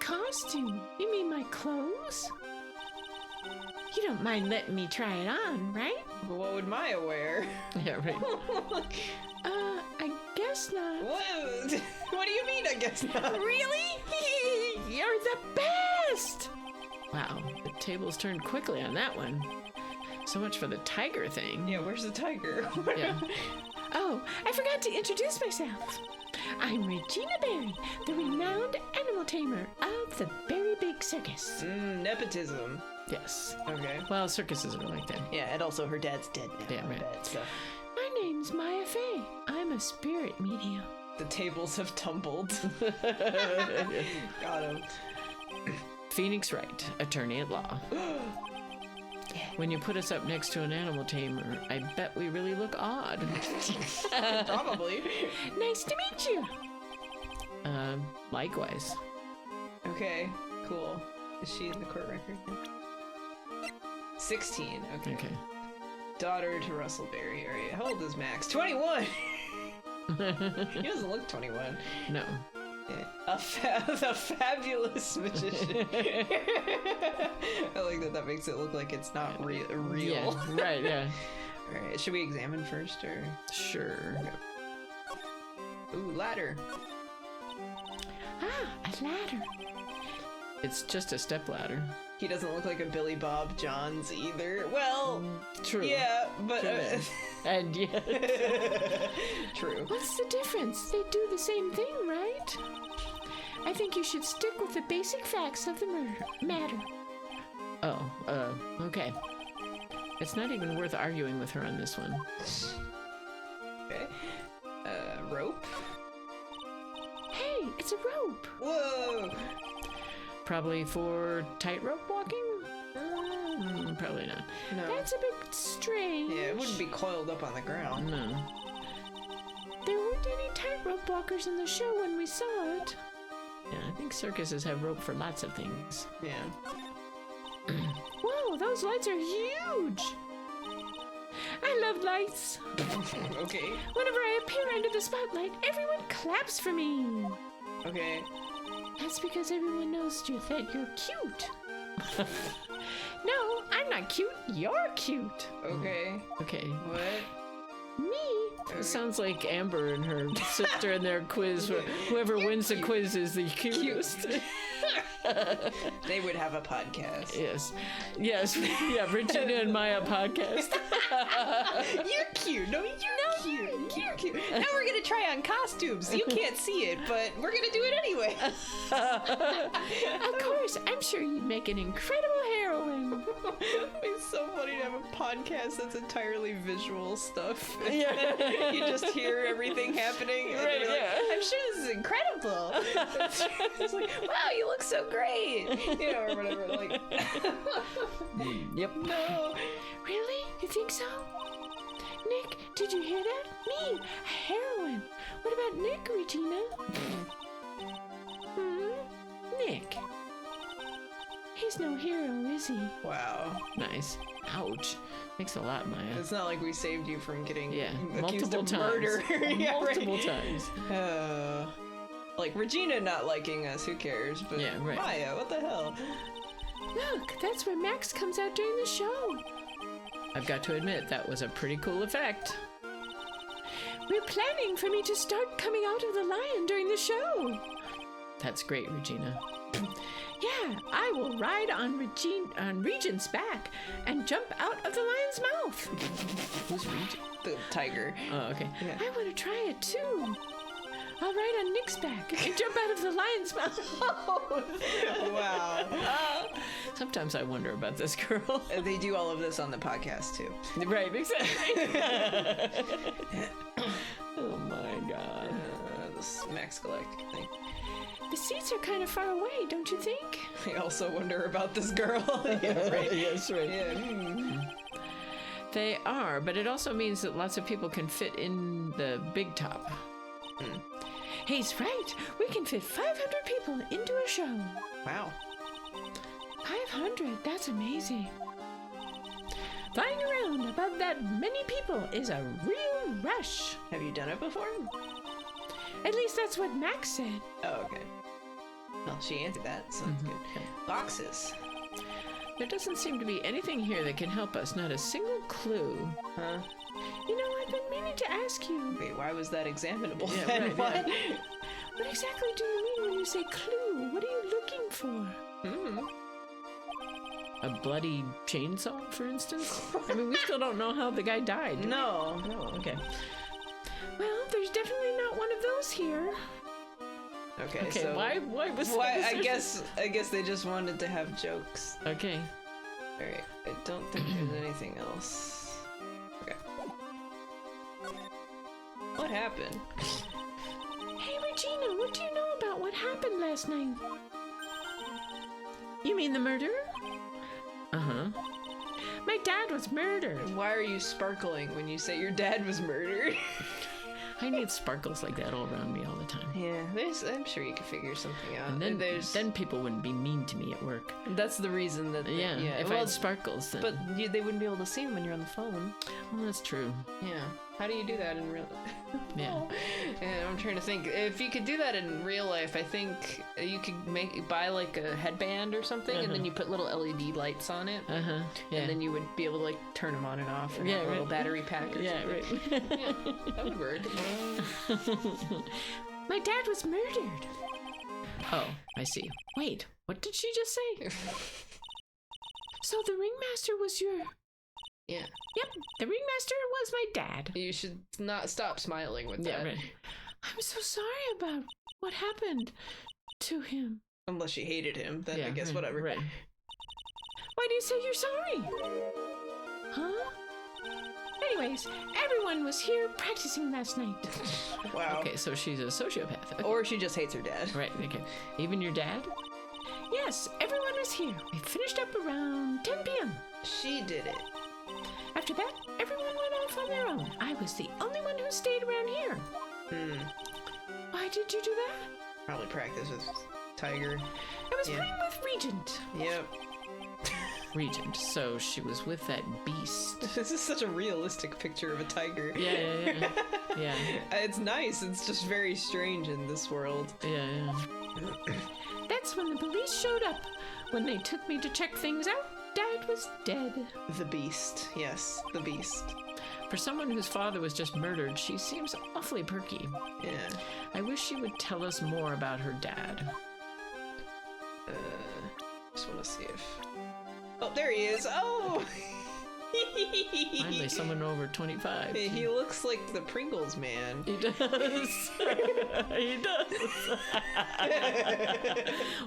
Costume? You mean my clothes? You don't mind letting me try it on, right? But what would Maya wear? Yeah, right. I guess not. What? What do you mean, I guess not? Really? You're the best! Wow, the tables turned quickly on that one. So much for the tiger thing. Yeah, where's the tiger? Yeah. Oh, I forgot to introduce myself. I'm Regina Berry, the renowned animal tamer of the Berry Big Circus. Nepotism. Yes. Okay. Well, circuses are like that. Yeah, and also her dad's dead now. Yeah, I right. bet, so My name's Maya Fey. I'm a spirit medium. the tables have tumbled. Got him. Phoenix Wright, attorney at law. When you put us up next to an animal tamer, I bet we really look odd. Probably. Nice to meet you. Likewise. Okay, cool. Is she in the court record? 16. Okay. Okay. Daughter to Russell Berry. All right. How old is Max? 21. He doesn't look 21. No. Yeah. The fabulous magician. I like that. That makes it look like it's not real. Yeah, right, yeah. All right. Should we examine first, or? Sure. Ooh, ladder. Ah, a ladder. It's just a step ladder. He doesn't look like a Billy Bob Johns either. Well, True. yeah, but True. And yeah. true. What's the difference? They do the same thing, right? I think you should stick with the basic facts of the matter. Oh, okay. It's not even worth arguing with her on this one. Okay. Rope. Hey, it's a rope. Whoa. Probably for tightrope walking? Probably not. No. That's a bit strange. Yeah, it wouldn't be coiled up on the ground. No. There weren't any tightrope walkers in the show when we saw it. Yeah, I think circuses have rope for lots of things. Yeah. Whoa, those lights are huge. I love lights. Okay. Whenever I appear under the spotlight, everyone claps for me. Okay. That's because everyone knows that you're cute. No, I'm not cute. You're cute. Okay. Okay. What? Me? It sounds like Amber and her sister in their quiz. Where whoever wins the quiz is the cutest. They would have a podcast. Yes. Yes. Yeah, Regina and Maya podcast. You're cute. No, you're cute. You're cute. Now we're gonna try on costumes. You can't see it, but we're gonna do it anyway. Of course, I'm sure you'd make an incredible heroine. It's so funny to have a podcast that's entirely visual stuff. Yeah. You just hear everything happening. And Right, you're like, yeah. I'm sure this is incredible. It's like, wow, you look so great. You know, or whatever. Like, Yep. no. Really? You think so? Nick, did you hear that? Me, a heroine. What about Nick, Regina? Nick. He's no hero, is he? Wow. Nice. Ouch. Thanks a lot, Maya. It's not like we saved you from getting Yeah, accused multiple of times. murder. Yeah, Multiple right. times. Like Regina not liking us, who cares? But Yeah, right. Maya, what the hell? Look, that's where Max comes out during the show. I've got to admit, that was a pretty cool effect. We're planning for me to start coming out of the lion during the show. That's great, Regina. Yeah, I will ride on Regent's back and jump out of the lion's mouth. Who's Regent? The tiger. Oh, okay. I want to try it too. I'll ride on Nick's back and jump out of the lion's mouth. Wow. Sometimes I wonder about this girl. They do all of this on the podcast too. Right, exactly. Oh my god. This Max Galactic thing. The seats are kind of far away, don't you think? I also wonder about this girl. Yeah, right. Yes, right. Yeah. They are, but it also means that lots of people can fit in the big top. He's right. We can fit 500 people into a show. Wow. 500? That's amazing. Flying around above that many people is a real rush. Have you done it before? At least that's what Max said. Oh, okay. Well, she answered that, so that's good. Boxes. There doesn't seem to be anything here that can help us. Not a single clue. Huh? You know, I've been meaning to ask you. Wait, why was that examinable? Yeah, then? right, What? yeah. What exactly do you mean when you say clue? What are you looking for? A bloody chainsaw, for instance? I mean, we still don't know how the guy died. do we? No. No, okay. Well, there's definitely not one of those here. Okay, Okay, so why was why? that? I guess they just wanted to have jokes. Okay. All right. I don't think there's anything else. Okay. What happened? Hey, Regina, what do you know about what happened last night? You mean the murder? Uh-huh. My dad was murdered. Why are you sparkling when you say your dad was murdered? I need sparkles like that all around me all the time. Yeah, I'm sure you could figure something out. And then people wouldn't be mean to me at work. That's the reason that. Yeah, if I well, had sparkles, then... but they wouldn't be able to see them when you're on the phone. Well, that's true. Yeah. How do you do that in real? Yeah. And I'm trying to think. If you could do that in real life, I think you could buy like a headband or something, and then you put little LED lights on it, Uh-huh. Yeah. and then you would be able to like turn them on and off, and have a little battery pack. Or Yeah, something. right. Yeah, that would work. My dad was murdered. Oh, I see. Wait, what did she just say? So the ringmaster was your... Yeah. Yep, the ringmaster was my dad. You should not stop smiling with that. Yeah, right. I'm so sorry about what happened to him. Unless she hated him, then I Yeah, guess right, whatever. Right. Why do you say you're sorry? Huh? Anyways, everyone was here practicing last night. Wow. Okay, so she's a sociopath. Okay. Or she just hates her dad. Right, okay. Even your dad? Yes, everyone was here. We finished up around 10 p.m. She did it. After that, everyone went off on their own. I was the only one who stayed around here. Why did you do that? Probably practice with Tiger. I was Yeah. playing with Regent. Yep. Regent. So she was with that beast. This is such a realistic picture of a tiger. Yeah. Yeah. It's nice. It's just very strange in this world. Yeah. That's when the police showed up. When they took me to check things out, Dad was dead. The beast. Yes, the beast. For someone whose father was just murdered, she seems awfully perky. Yeah. I wish she would tell us more about her dad. Just want to see if... Oh, there he is. Oh! Finally, someone over 25. He looks like the Pringles man. He does. He does.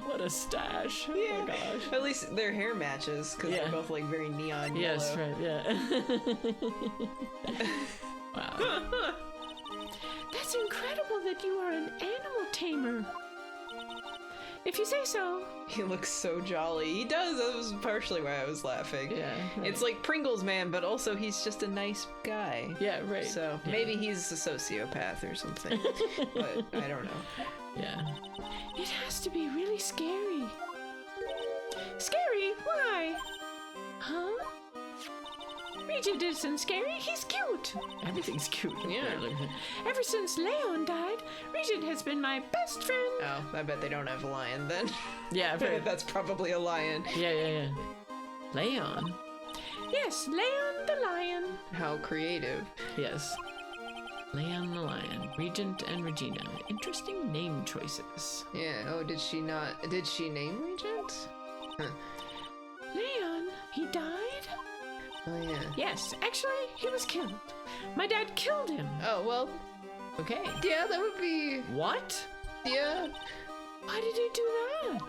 What a stash. Oh Yeah. my gosh. At least their hair matches, because Yeah. they're both like very neon yellow. Yes, right, yeah. Wow. That's incredible that you are an animal tamer. If you say so. He looks so jolly. He does. That was partially why I was laughing. Yeah. Right. It's like Pringles man, but also he's just a nice guy. Yeah, right. So Yeah. maybe he's a sociopath or something. But I don't know. Yeah. It has to be really scary. Scary? Why? Huh? Regent isn't scary, he's cute. Everything's cute. Yeah. apparently. Ever since Leon died, Regent has been my best friend. Oh, I bet they don't have a lion then. Yeah, right. That's probably a lion. Yeah. Leon? Yes, Leon the lion. How creative. Yes. Leon the Lion, Regent and Regina. Interesting name choices. Yeah. Oh, did she name Regent? Huh. Leon, he died? Oh, yeah. Yes, actually, he was killed. My dad killed him. Oh, well, Okay. yeah, that would be... What? Yeah. Why did he do that?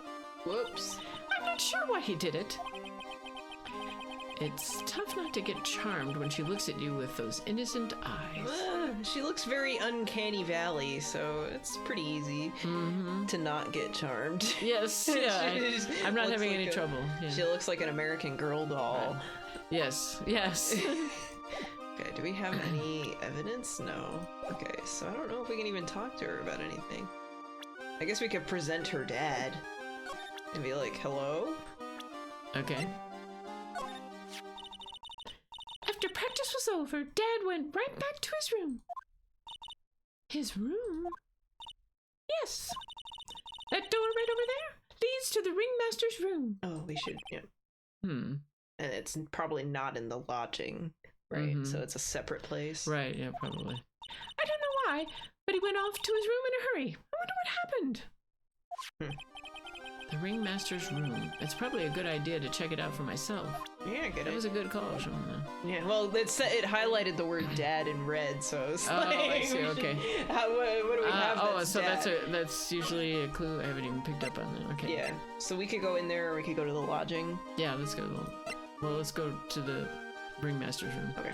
Whoops. I'm not sure why he did it. It's tough not to get charmed when she looks at you with those innocent eyes. She looks very uncanny valley, so it's pretty easy to not get charmed. Yes, yeah. I'm not looks having like any trouble. Yeah. She looks like an American Girl doll. Yes, yes. Okay, do we have any evidence? No. Okay, so I don't know if we can even talk to her about anything. I guess we could present her dad and be like, hello? Okay. After practice was over, Dad went right back to his room. His room? Yes. That door right over there leads to the ringmaster's room. Oh, we should, yeah. Hmm. And it's probably not in the lodging, right? So it's a separate place. Right, yeah, probably. I don't know why, but he went off to his room in a hurry. I wonder what happened. The ringmaster's room. It's probably a good idea to check it out for myself. Yeah, get That it. was a good call, Shona. Yeah, well, it highlighted the word dad in red, so it's Oh, like... I see, we should- okay. what do we have that's so dad? that's usually a clue. I haven't even picked up on that. Okay. Yeah, so we could go in there or we could go to the lodging. Yeah, let's go. Well, let's go to the ringmaster's room. Okay.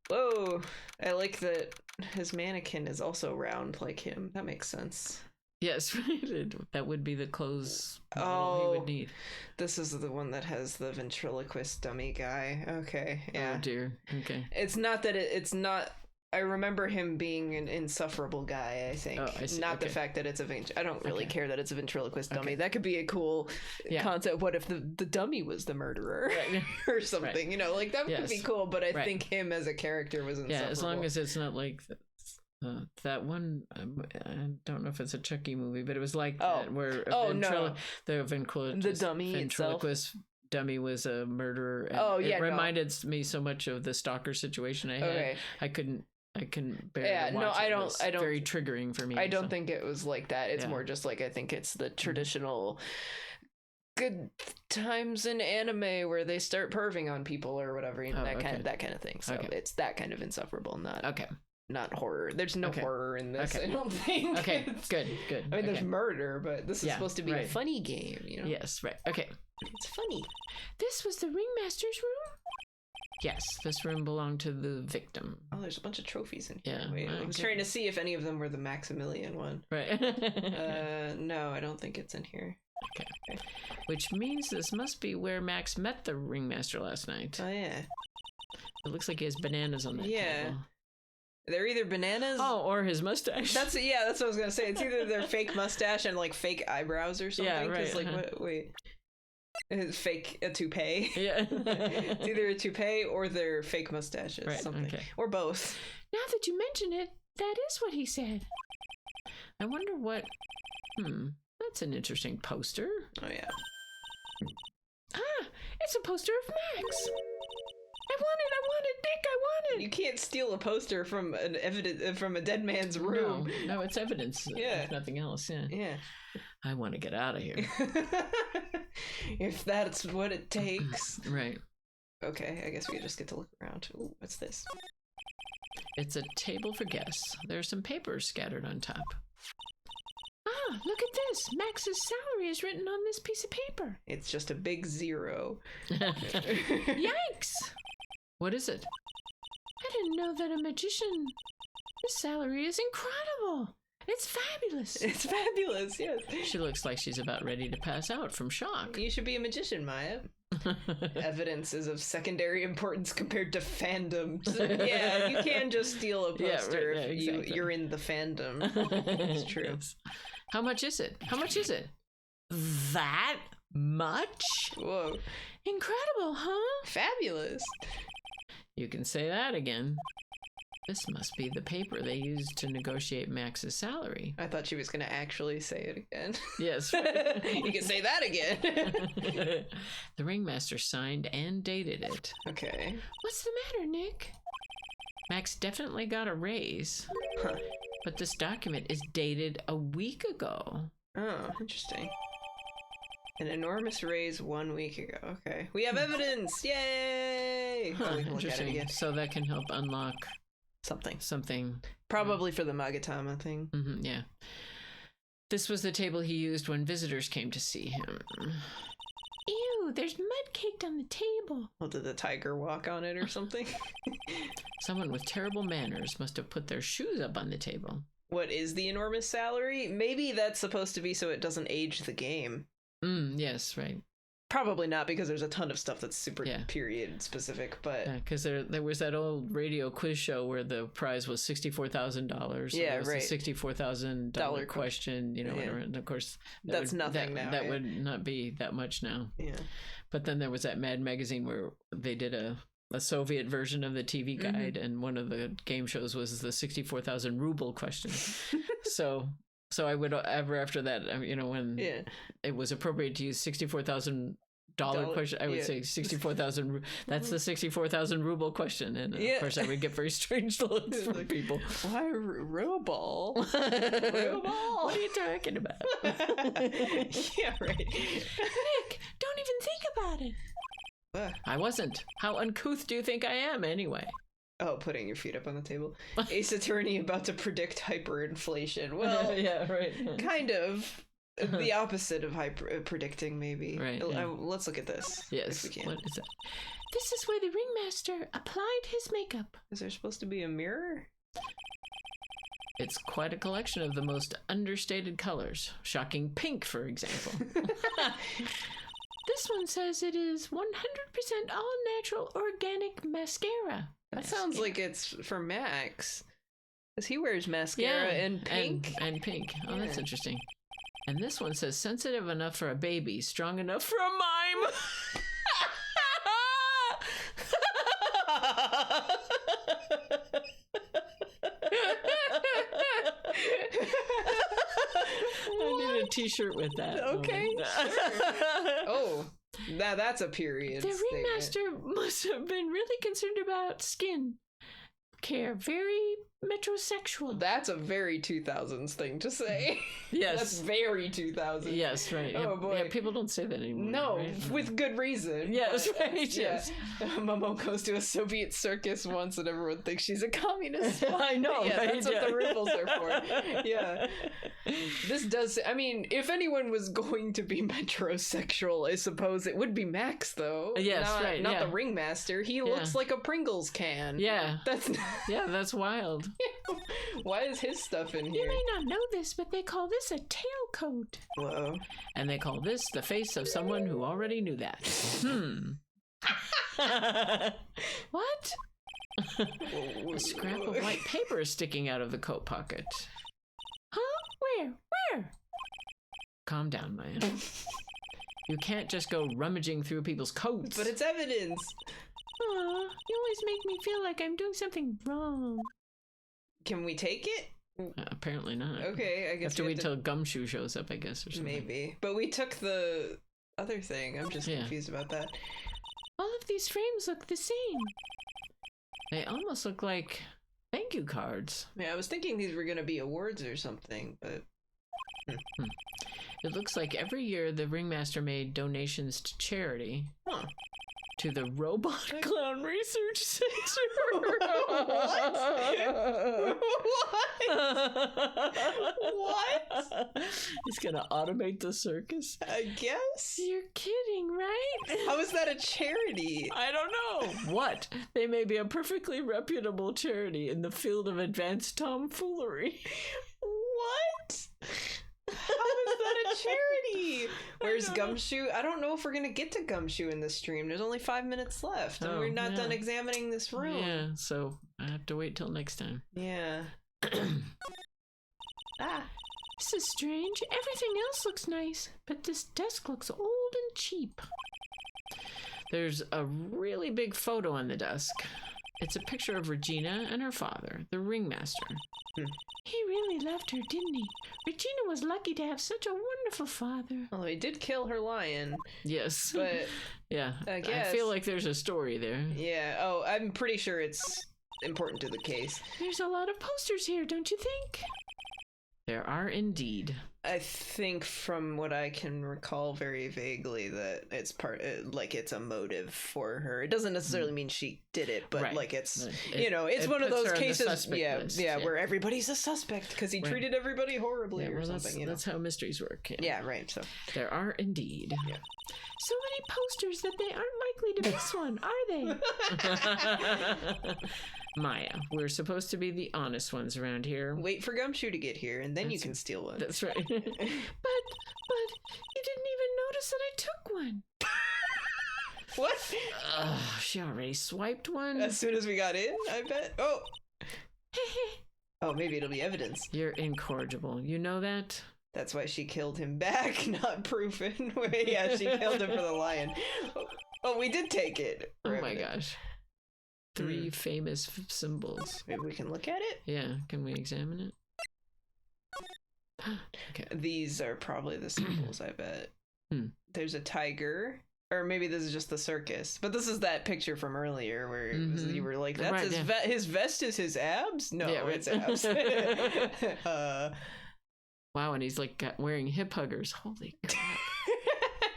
Whoa, I like that his mannequin is also round like him. That makes sense. Yes, that would be the clothes he Oh. would need. This is the one that has the ventriloquist dummy guy. Okay, yeah. Oh dear. Okay. It's not that it's not... I remember him being an insufferable guy, I think. Oh, I see, Not the okay. fact that it's I don't really Okay. care that it's a ventriloquist dummy. Okay. That could be a cool Yeah. concept. What if the dummy was the murderer? Right. or something, you know, like that could be Yes. cool, but I Right. think him as a character was insufferable. Yeah, as long as it's not like that one. I don't know if it's a Chucky movie, but it was like that where no. the ventriloquist, The dummy itself? ventriloquist dummy was a murderer. And Oh, yeah, it no. reminded me so much of the stalker situation I had. Okay. I couldn't bear Yeah, to no, watch I it. It don't- was I don't- very triggering for me. I don't so. think it was like that. It's Yeah. more just like I think it's the traditional good times in anime where they start perving on people or whatever, you know, Oh, that okay. kind of thing. So Okay. it's that kind of insufferable, Okay. not horror. There's no Okay. horror in this. Okay. I don't think. Okay. It's- Good. I mean, there's okay. murder, but this is Yeah, supposed to be a right. funny game, you know? Yes. Right. Okay. It's funny. This was the ringmaster's room? Yes. This room belonged to the victim. Oh, there's a bunch of trophies in here. Yeah, Wait, my I was trying to goodness. see if any of them were the Maximilian one. Right. No, I don't think it's in here. Okay. Which means this must be where Max met the ringmaster last night. Oh, yeah. It looks like he has bananas on that Yeah. table. They're either bananas. Oh, or his mustache. That's what I was gonna say. It's either their fake mustache and like fake eyebrows or something. Yeah, 'cause, right, like, uh-huh. wait, it's fake a toupee. Yeah. It's either a toupee or their fake mustaches, Right, something, okay. or both. Now that you mention it, that is what he said. I wonder what. That's an interesting poster. Oh yeah. Ah, it's a poster of Max. I want it, Nick, I want You it. can't steal a poster from from a dead man's room. No, it's evidence. Yeah. If nothing else. Yeah. Yeah. I want to get out of here. If that's what it takes. Right. Okay, I guess we just get to look around. Ooh, what's this? It's a table for guests. There's some papers scattered on top. Ah, look at this. Max's salary is written on this piece of paper. It's just a big 0. Yikes! What is it? I didn't know that a magician. His salary is incredible. It's fabulous. It's fabulous, yes. She looks like she's about ready to pass out from shock. You should be a magician, Maya. Evidence is of secondary importance compared to fandom. So, yeah, you can just steal a Yeah, poster right, yeah, if exactly. you're in the fandom. It's true. Yes. How much is it? How much is it? That much? Whoa. Incredible, huh? Fabulous. You can say that again. This must be the paper they used to negotiate Max's salary. I thought she was going to actually say it again. Yes. You can say that again. The ringmaster signed and dated it. Okay. What's the matter, Nick? Max definitely got a raise. Huh. But this document is dated a week ago. Oh, interesting. An enormous raise 1 week ago. Okay. We have evidence! Yay! Huh, Oh, we can look at it interesting. again. So that can help unlock Something. Probably for the Magatama thing. Yeah. This was the table he used when visitors came to see him. Ew, there's mud caked on the table. Well, did the tiger walk on it or something? Someone with terrible manners must have put their shoes up on the table. What is the enormous salary? Maybe that's supposed to be so it doesn't age the game. Yes, right. Probably not, because there's a ton of stuff that's super Yeah. period specific, but... Because there was that old radio quiz show where the prize was $64,000. So Yeah, it was right. The $64,000 question, Yeah. and of course... That's nothing now, That yeah. would not be that much now. Yeah. But then there was that Mad magazine where they did a Soviet version of the TV guide, and one of the game shows was the 64,000 ruble question. So I would ever after that, when it was appropriate to use $64,000 question, I would say 64,000. That's the 64,000 ruble question, and of course I would get very strange looks from people. Why ruble? Ruble? What are you talking about? Yeah, right. Nick, don't even think about it. I wasn't. How uncouth do you think I am, anyway? Oh, putting your feet up on the table. Ace Attorney about to predict hyperinflation. Well, yeah, right. kind of. The opposite of predicting, maybe. Right, yeah. Let's look at this. Yes. If we can. What is that? This is where the ringmaster applied his makeup. Is there supposed to be a mirror? It's quite a collection of the most understated colors. Shocking pink, for example. This one says it is 100% all-natural organic mascara. That sounds like it's for Max. Because he wears mascara and pink. And pink. Oh, that's interesting. And this one says sensitive enough for a baby, strong enough for a mime. I need a t-shirt with that. Okay. Oh, now that's a period. The statement. ringmaster must have been really concerned about skin care. Very metrosexual. That's a very 2000s thing to say. Yes. That's very 2000s. Yes, right. Oh, Yeah, boy. yeah, people don't say that anymore. No, right? with good reason. Yes, But, right, yes. Mummo goes to a Soviet circus once and everyone thinks she's a communist. I know, Yeah, right? that's what Yeah. the rubles are for. Yeah. This does, I mean, if anyone was going to be metrosexual, I suppose it would be Max, though. Yes, not, right, Not yeah. the ringmaster. He looks like a Pringles can. Yeah. That's Yeah, that's wild. Why is his stuff in You here? may not know this, but they call this a tailcoat. Whoa. And they call this the face of someone who already knew that. What? A scrap of white paper is sticking out of the coat pocket. Huh? Where? Calm down, man. You can't just go rummaging through people's coats. But it's evidence. Aw, you always make me feel like I'm doing something wrong. Can we take it? Apparently not. Okay, I guess Have to we wait till Gumshoe shows up, I guess, or something. Maybe. But we took the other thing. I'm just confused about that. All of these frames look the same. They almost look like thank you cards. Yeah, I was thinking these were going to be awards or something, but... It looks like every year the Ringmaster made donations to charity. Huh. To the Robot Clown Research Center. What? He's gonna automate the circus? I guess? You're kidding, right? How is that a charity? I don't know. What? They may be a perfectly reputable charity in the field of advanced tomfoolery. What? How is that a charity? Where's Gumshoe? I don't know if we're gonna get to Gumshoe in this stream. There's only 5 minutes left, and we're not done examining this room. Yeah, so I have to wait till next time. Yeah. This is strange. Everything else looks nice, but this desk looks old and cheap. There's a really big photo on the desk. It's a picture of Regina and her father, the ringmaster. He really loved her, didn't he? Regina was lucky to have such a wonderful father. Although he did kill her lion, Yes. but yeah, I guess. I feel like there's a story there. yeah. Oh, I'm pretty sure it's important to the case. There's a lot of posters here, don't you think? There are indeed. I think from what I can recall very vaguely that it's it's a motive for her. It doesn't necessarily mean she did it, but Right. it's It one of puts those her on the cases, suspect list, yeah. where everybody's a suspect because he treated everybody horribly or well, something. that's how mysteries work. Yeah, right. So There are indeed. Yeah. So many posters that they aren't likely to miss one, are they? Maya, we're supposed to be the honest ones around here. wait for Gumshoe to get here, and then you can steal one. That's right. But you didn't even notice that I took one. What? She already swiped one. As soon as we got in, I bet. Oh. Oh, maybe it'll be evidence. You're incorrigible. You know that? That's why she killed him back, not proven. Yeah, she killed him for the lion. Oh, we did take it. Oh my gosh. 3 famous symbols. Maybe we can look at it? Yeah, can we examine it? Okay. These are probably the symbols, I bet. There's a tiger. Or maybe this is just the circus. But this is that picture from earlier where you were like, that's Right, his vest is his abs? No, Yeah, right. it's abs. Wow, and he's like wearing hip huggers. Holy crap.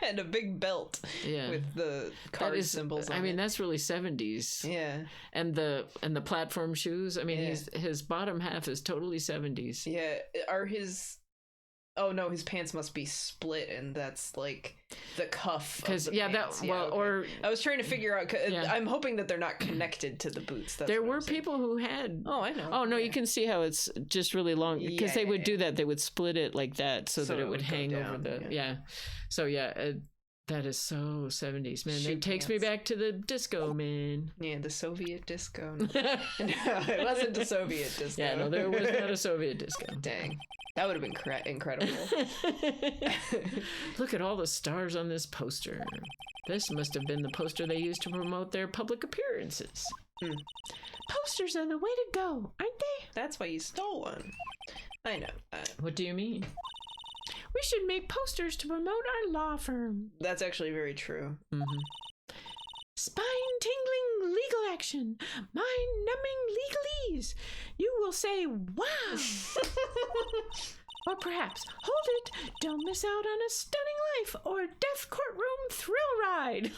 And a big belt Yeah. with the card symbols on I mean, it. that's really 70s. Yeah. And the platform shoes. I mean, his bottom half is totally 70s. Yeah. Are his... Oh no, his pants must be split, and that's like the cuff. Because or I was trying to figure out. I'm hoping that they're not connected to the boots. That's there what were I'm saying. people who had. Oh, I know. Oh no, you can see how it's just really long because they would do that. They would split it like that so that it would hang over the So that is so 70s, man. It takes me back to the disco, man. Yeah, the Soviet disco. No, it wasn't the Soviet disco. Yeah, no, there was not a Soviet disco. Dang. That would have been incredible. Look at all the stars on this poster. This must have been the poster they used to promote their public appearances. Posters are the way to go, aren't they? That's why you stole one. I know. What do you mean? We should make posters to promote our law firm. That's actually very true. Mm-hmm. Spine-tingling legal action. Mind-numbing legalese. You will say, wow. Or perhaps, hold it, don't miss out on a stunning life or death courtroom thrill ride.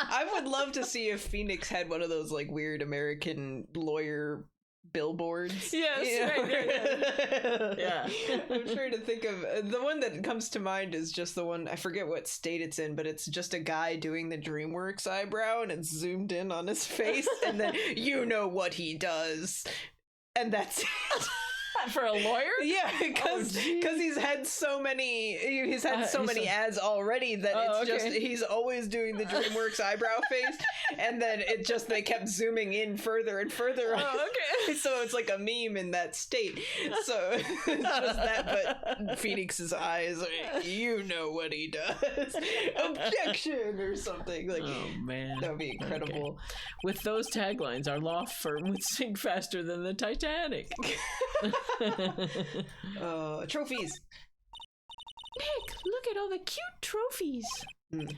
I would love to see if Phoenix had one of those like weird American lawyer billboards. Yes, right. Yeah. I'm trying to think of the one that comes to mind is just the one, I forget what state it's in, but it's just a guy doing the DreamWorks eyebrow and it's zoomed in on his face and then you know what he does. And that's it. For a lawyer? Yeah, because he's had so many many ads already that just he's always doing the DreamWorks eyebrow face, and then they kept zooming in further and further. Oh, okay. So it's like a meme in that state. So it's just that, but Phoenix's eyes, you know what he does. Objection or something like. Oh man, that would be incredible. Okay. With those taglines, our law firm would sink faster than the Titanic. Trophies. Nick, look at all the cute trophies.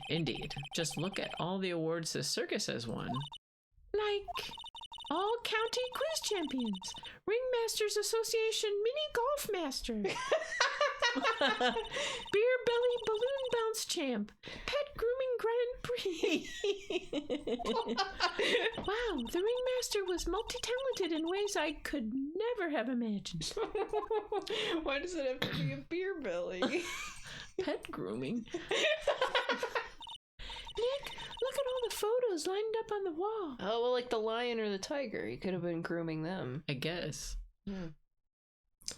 Indeed. Just look at all the awards the circus has won. Like all county quiz champions, Ringmasters Association mini golf master, beer belly balloon bounce champ, pet grooming Grand Prix. Wow, the ringmaster was multi-talented in ways I could never have imagined. Why does it have to be a beer belly? Pet grooming? Nick, look at all the photos lined up on the wall. Oh, well, like the lion or the tiger. He could have been grooming them. I guess.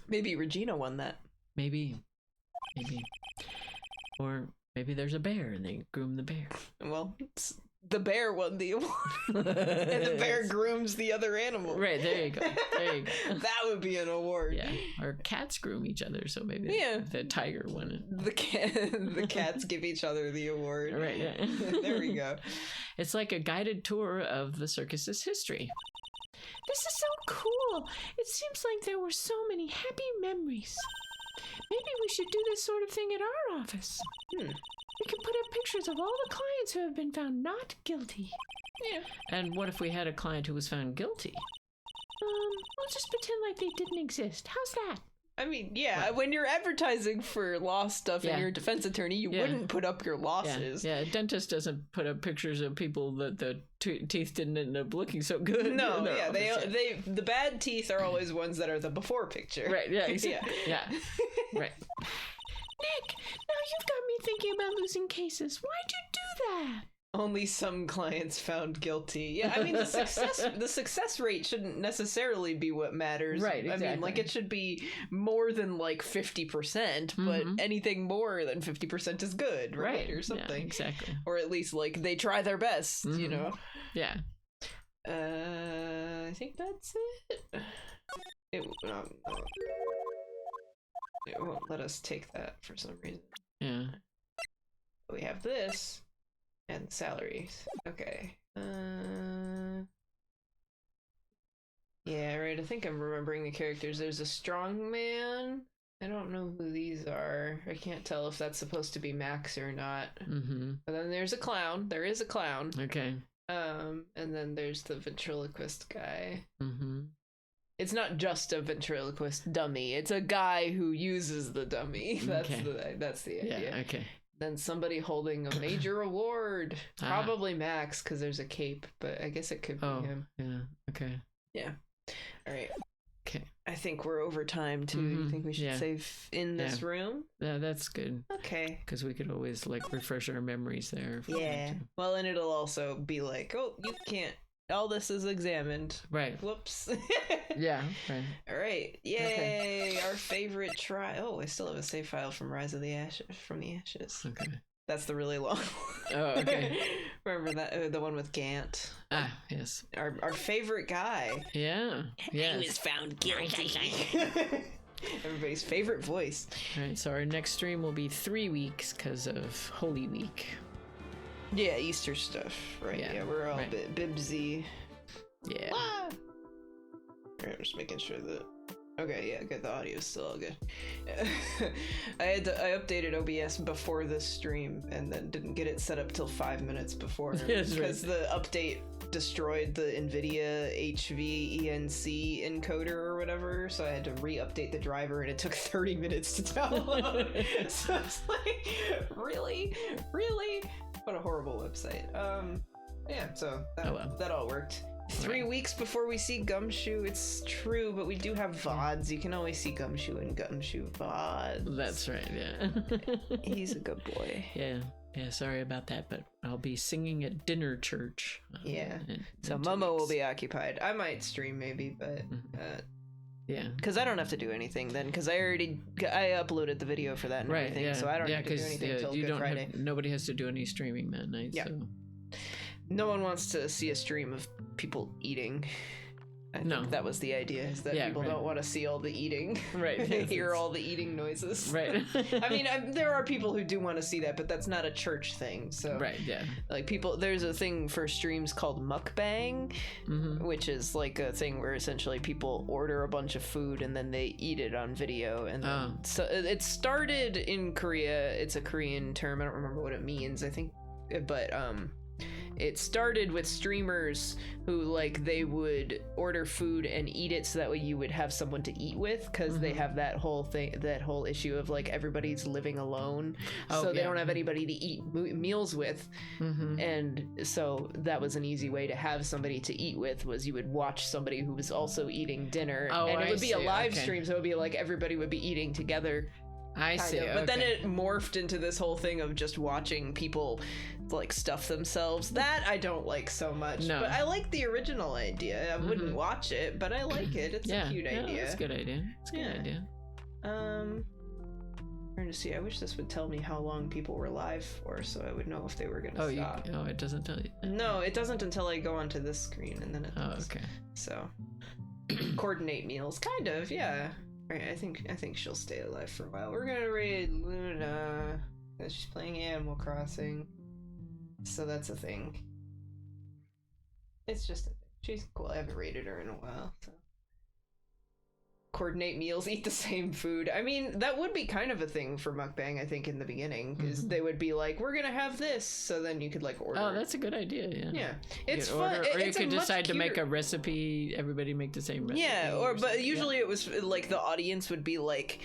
Maybe Regina won that. Maybe. Or maybe there's a bear and they groom the bear. Well, the bear won the award. And the bear grooms the other animal. Right, there you go. That would be an award. Yeah. Or cats groom each other, so maybe the tiger won it. The cats give each other the award. Right, yeah. There we go. It's like a guided tour of the circus's history. This is so cool. It seems like there were so many happy memories. Maybe we should do this sort of thing at our office. We can put up pictures of all the clients who have been found not guilty. Yeah. And what if we had a client who was found guilty? We'll just pretend like they didn't exist. How's that? I mean, yeah, when you're advertising for law stuff and you're a defense attorney, you wouldn't put up your losses. Yeah, a dentist doesn't put up pictures of people that the teeth didn't end up looking so good. No, yeah, they the bad teeth are always ones that are the before picture. Right, yeah, exactly. Yeah. Right. Nick, now you've got me thinking about losing cases. Why'd you do that? Only some clients found guilty. Yeah, I mean the success rate shouldn't necessarily be what matters. Right, exactly. I mean, like, it should be more than like 50%, but anything more than 50% is good, right? Or something. Yeah, exactly. Or at least like they try their best, you know. Yeah. I think that's it. It won't let us take that for some reason. Yeah. We have this. And salaries. Okay. Yeah, right. I think I'm remembering the characters. There's a strong man. I don't know who these are. I can't tell if that's supposed to be Max or not. But then there's a clown. There is a clown. Okay. And then there's the ventriloquist guy. It's not just a ventriloquist dummy. It's a guy who uses the dummy. That's the idea. Yeah, okay. Then somebody holding a major award. Probably Max, because there's a cape, but I guess it could be him. Yeah, okay. Yeah. All right. Okay. I think we're over time, too. You think we should save in this room? Yeah, that's good. Okay. Because we could always, like, refresh our memories there. If we Yeah. want to. Well, and it'll also be like, oh, you can't. All this is examined. Right. Whoops. Yeah, right. All right. Yay. Okay. Our favorite try. Oh, I still have a save file from Rise of the Ashes. From the Ashes. Okay. That's the really long one. Oh, okay. Remember that? The one with Gant. Ah, yes. Our favorite guy. Yeah. Yes. He was found guilty. Everybody's favorite voice. All right, so our next stream will be 3 weeks because of Holy Week. Yeah, Easter stuff. Right. Yeah, we're all bibsy. Yeah. Ah! Alright, I'm just making sure that... Okay, yeah, good. The audio's still all good. I updated OBS before this stream and then didn't get it set up till 5 minutes before because the update destroyed the NVIDIA HVENC encoder or whatever, so I had to re-update the driver and it took 30 minutes to download. So it's like, really? What a horrible website. Yeah, so that all worked. 3 weeks before we see Gumshoe. It's true, but we do have VODs. You can always see Gumshoe and Gumshoe VODs. That's right, yeah. He's a good boy. Yeah, sorry about that, but I'll be singing at dinner church. Yeah. So Mummo will be occupied. I might stream maybe, but... yeah. Because I don't have to do anything then, because I uploaded the video for that and everything, yeah. so I don't have to do anything until Good Friday. Nobody has to do any streaming that night, so... No one wants to see a stream of people eating. I think that was the idea, is that people don't want to see all the eating. Right. They hear all the eating noises. Right. I mean, there are people who do want to see that, but that's not a church thing. So, right, yeah. Like, there's a thing for streams called mukbang, which is like a thing where essentially people order a bunch of food and then they eat it on video. And so it started in Korea. It's a Korean term. I don't remember what it means, I think. But, it started with streamers who, like, they would order food and eat it so that way you would have someone to eat with, because they have that whole issue of, like, everybody's living alone, so they don't have anybody to eat meals with. And so that was an easy way to have somebody to eat with, was you would watch somebody who was also eating dinner, and it would be a live stream, so it would be like everybody would be eating together. I see. But then it morphed into this whole thing of just watching people, like, stuff themselves. That I don't like so much. No. But I like the original idea. I wouldn't watch it, but I like it. It's a cute idea. It's a good idea. It's a good idea. Trying to see. I wish this would tell me how long people were live for, so I would know if they were going to stop. It doesn't tell you. No, it doesn't until I go onto this screen, and then it does. Okay. So, coordinate meals. Kind of, yeah. Right, I think she'll stay alive for a while. We're gonna raid Luna, because she's playing Animal Crossing, so that's a thing. It's just a thing. She's cool. I haven't raided her in a while, so. coordinate meals, eat the same food. I mean, that would be kind of a thing for mukbang, I think, in the beginning, because they would be like, we're gonna have this, so then you could like order. Oh, that's a good idea. Yeah. Yeah, You it's could fun. order, or you It's could much decide to make cuter- a recipe. Everybody make the same recipe. Yeah, or but something. usually it was like the audience would be like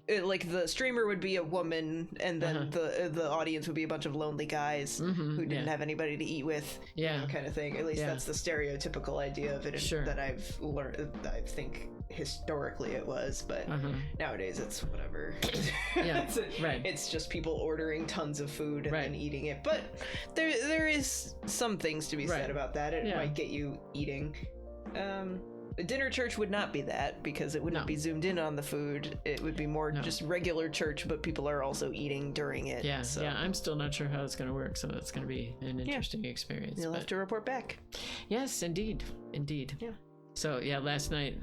the streamer would be a woman, and then the audience would be a bunch of lonely guys who didn't have anybody to eat with, kind of thing. At least that's the stereotypical idea of it that I've learned. I think historically it was, but nowadays it's whatever. It's just people ordering tons of food and then eating it. But there is some things to be said about that. It might get you eating. Dinner church would not be that, because it wouldn't be zoomed in on the food. It would be more just regular church, but people are also eating during it. Yeah, I'm still not sure how it's going to work, so it's going to be an interesting experience. You'll have to report back. Yes, indeed. Yeah. So, last night,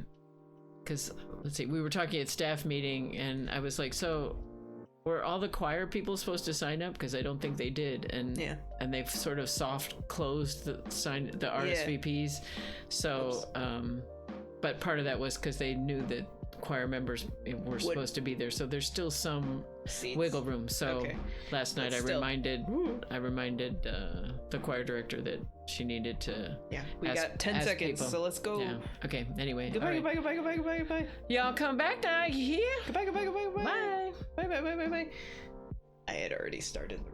because, let's see, we were talking at staff meeting, and I was like, so were all the choir people supposed to sign up? Because I don't think they did, and they've sort of soft closed the RSVPs. So, but part of that was because they knew that choir members were supposed to be there, so there's still some seats. Wiggle room. So last night I reminded the choir director that she needed to. Yeah, we got 10 seconds, so let's go. Yeah. Okay. Anyway. Goodbye. Goodbye. Y'all come back now. You hear? Goodbye. Bye. Bye. I had already started the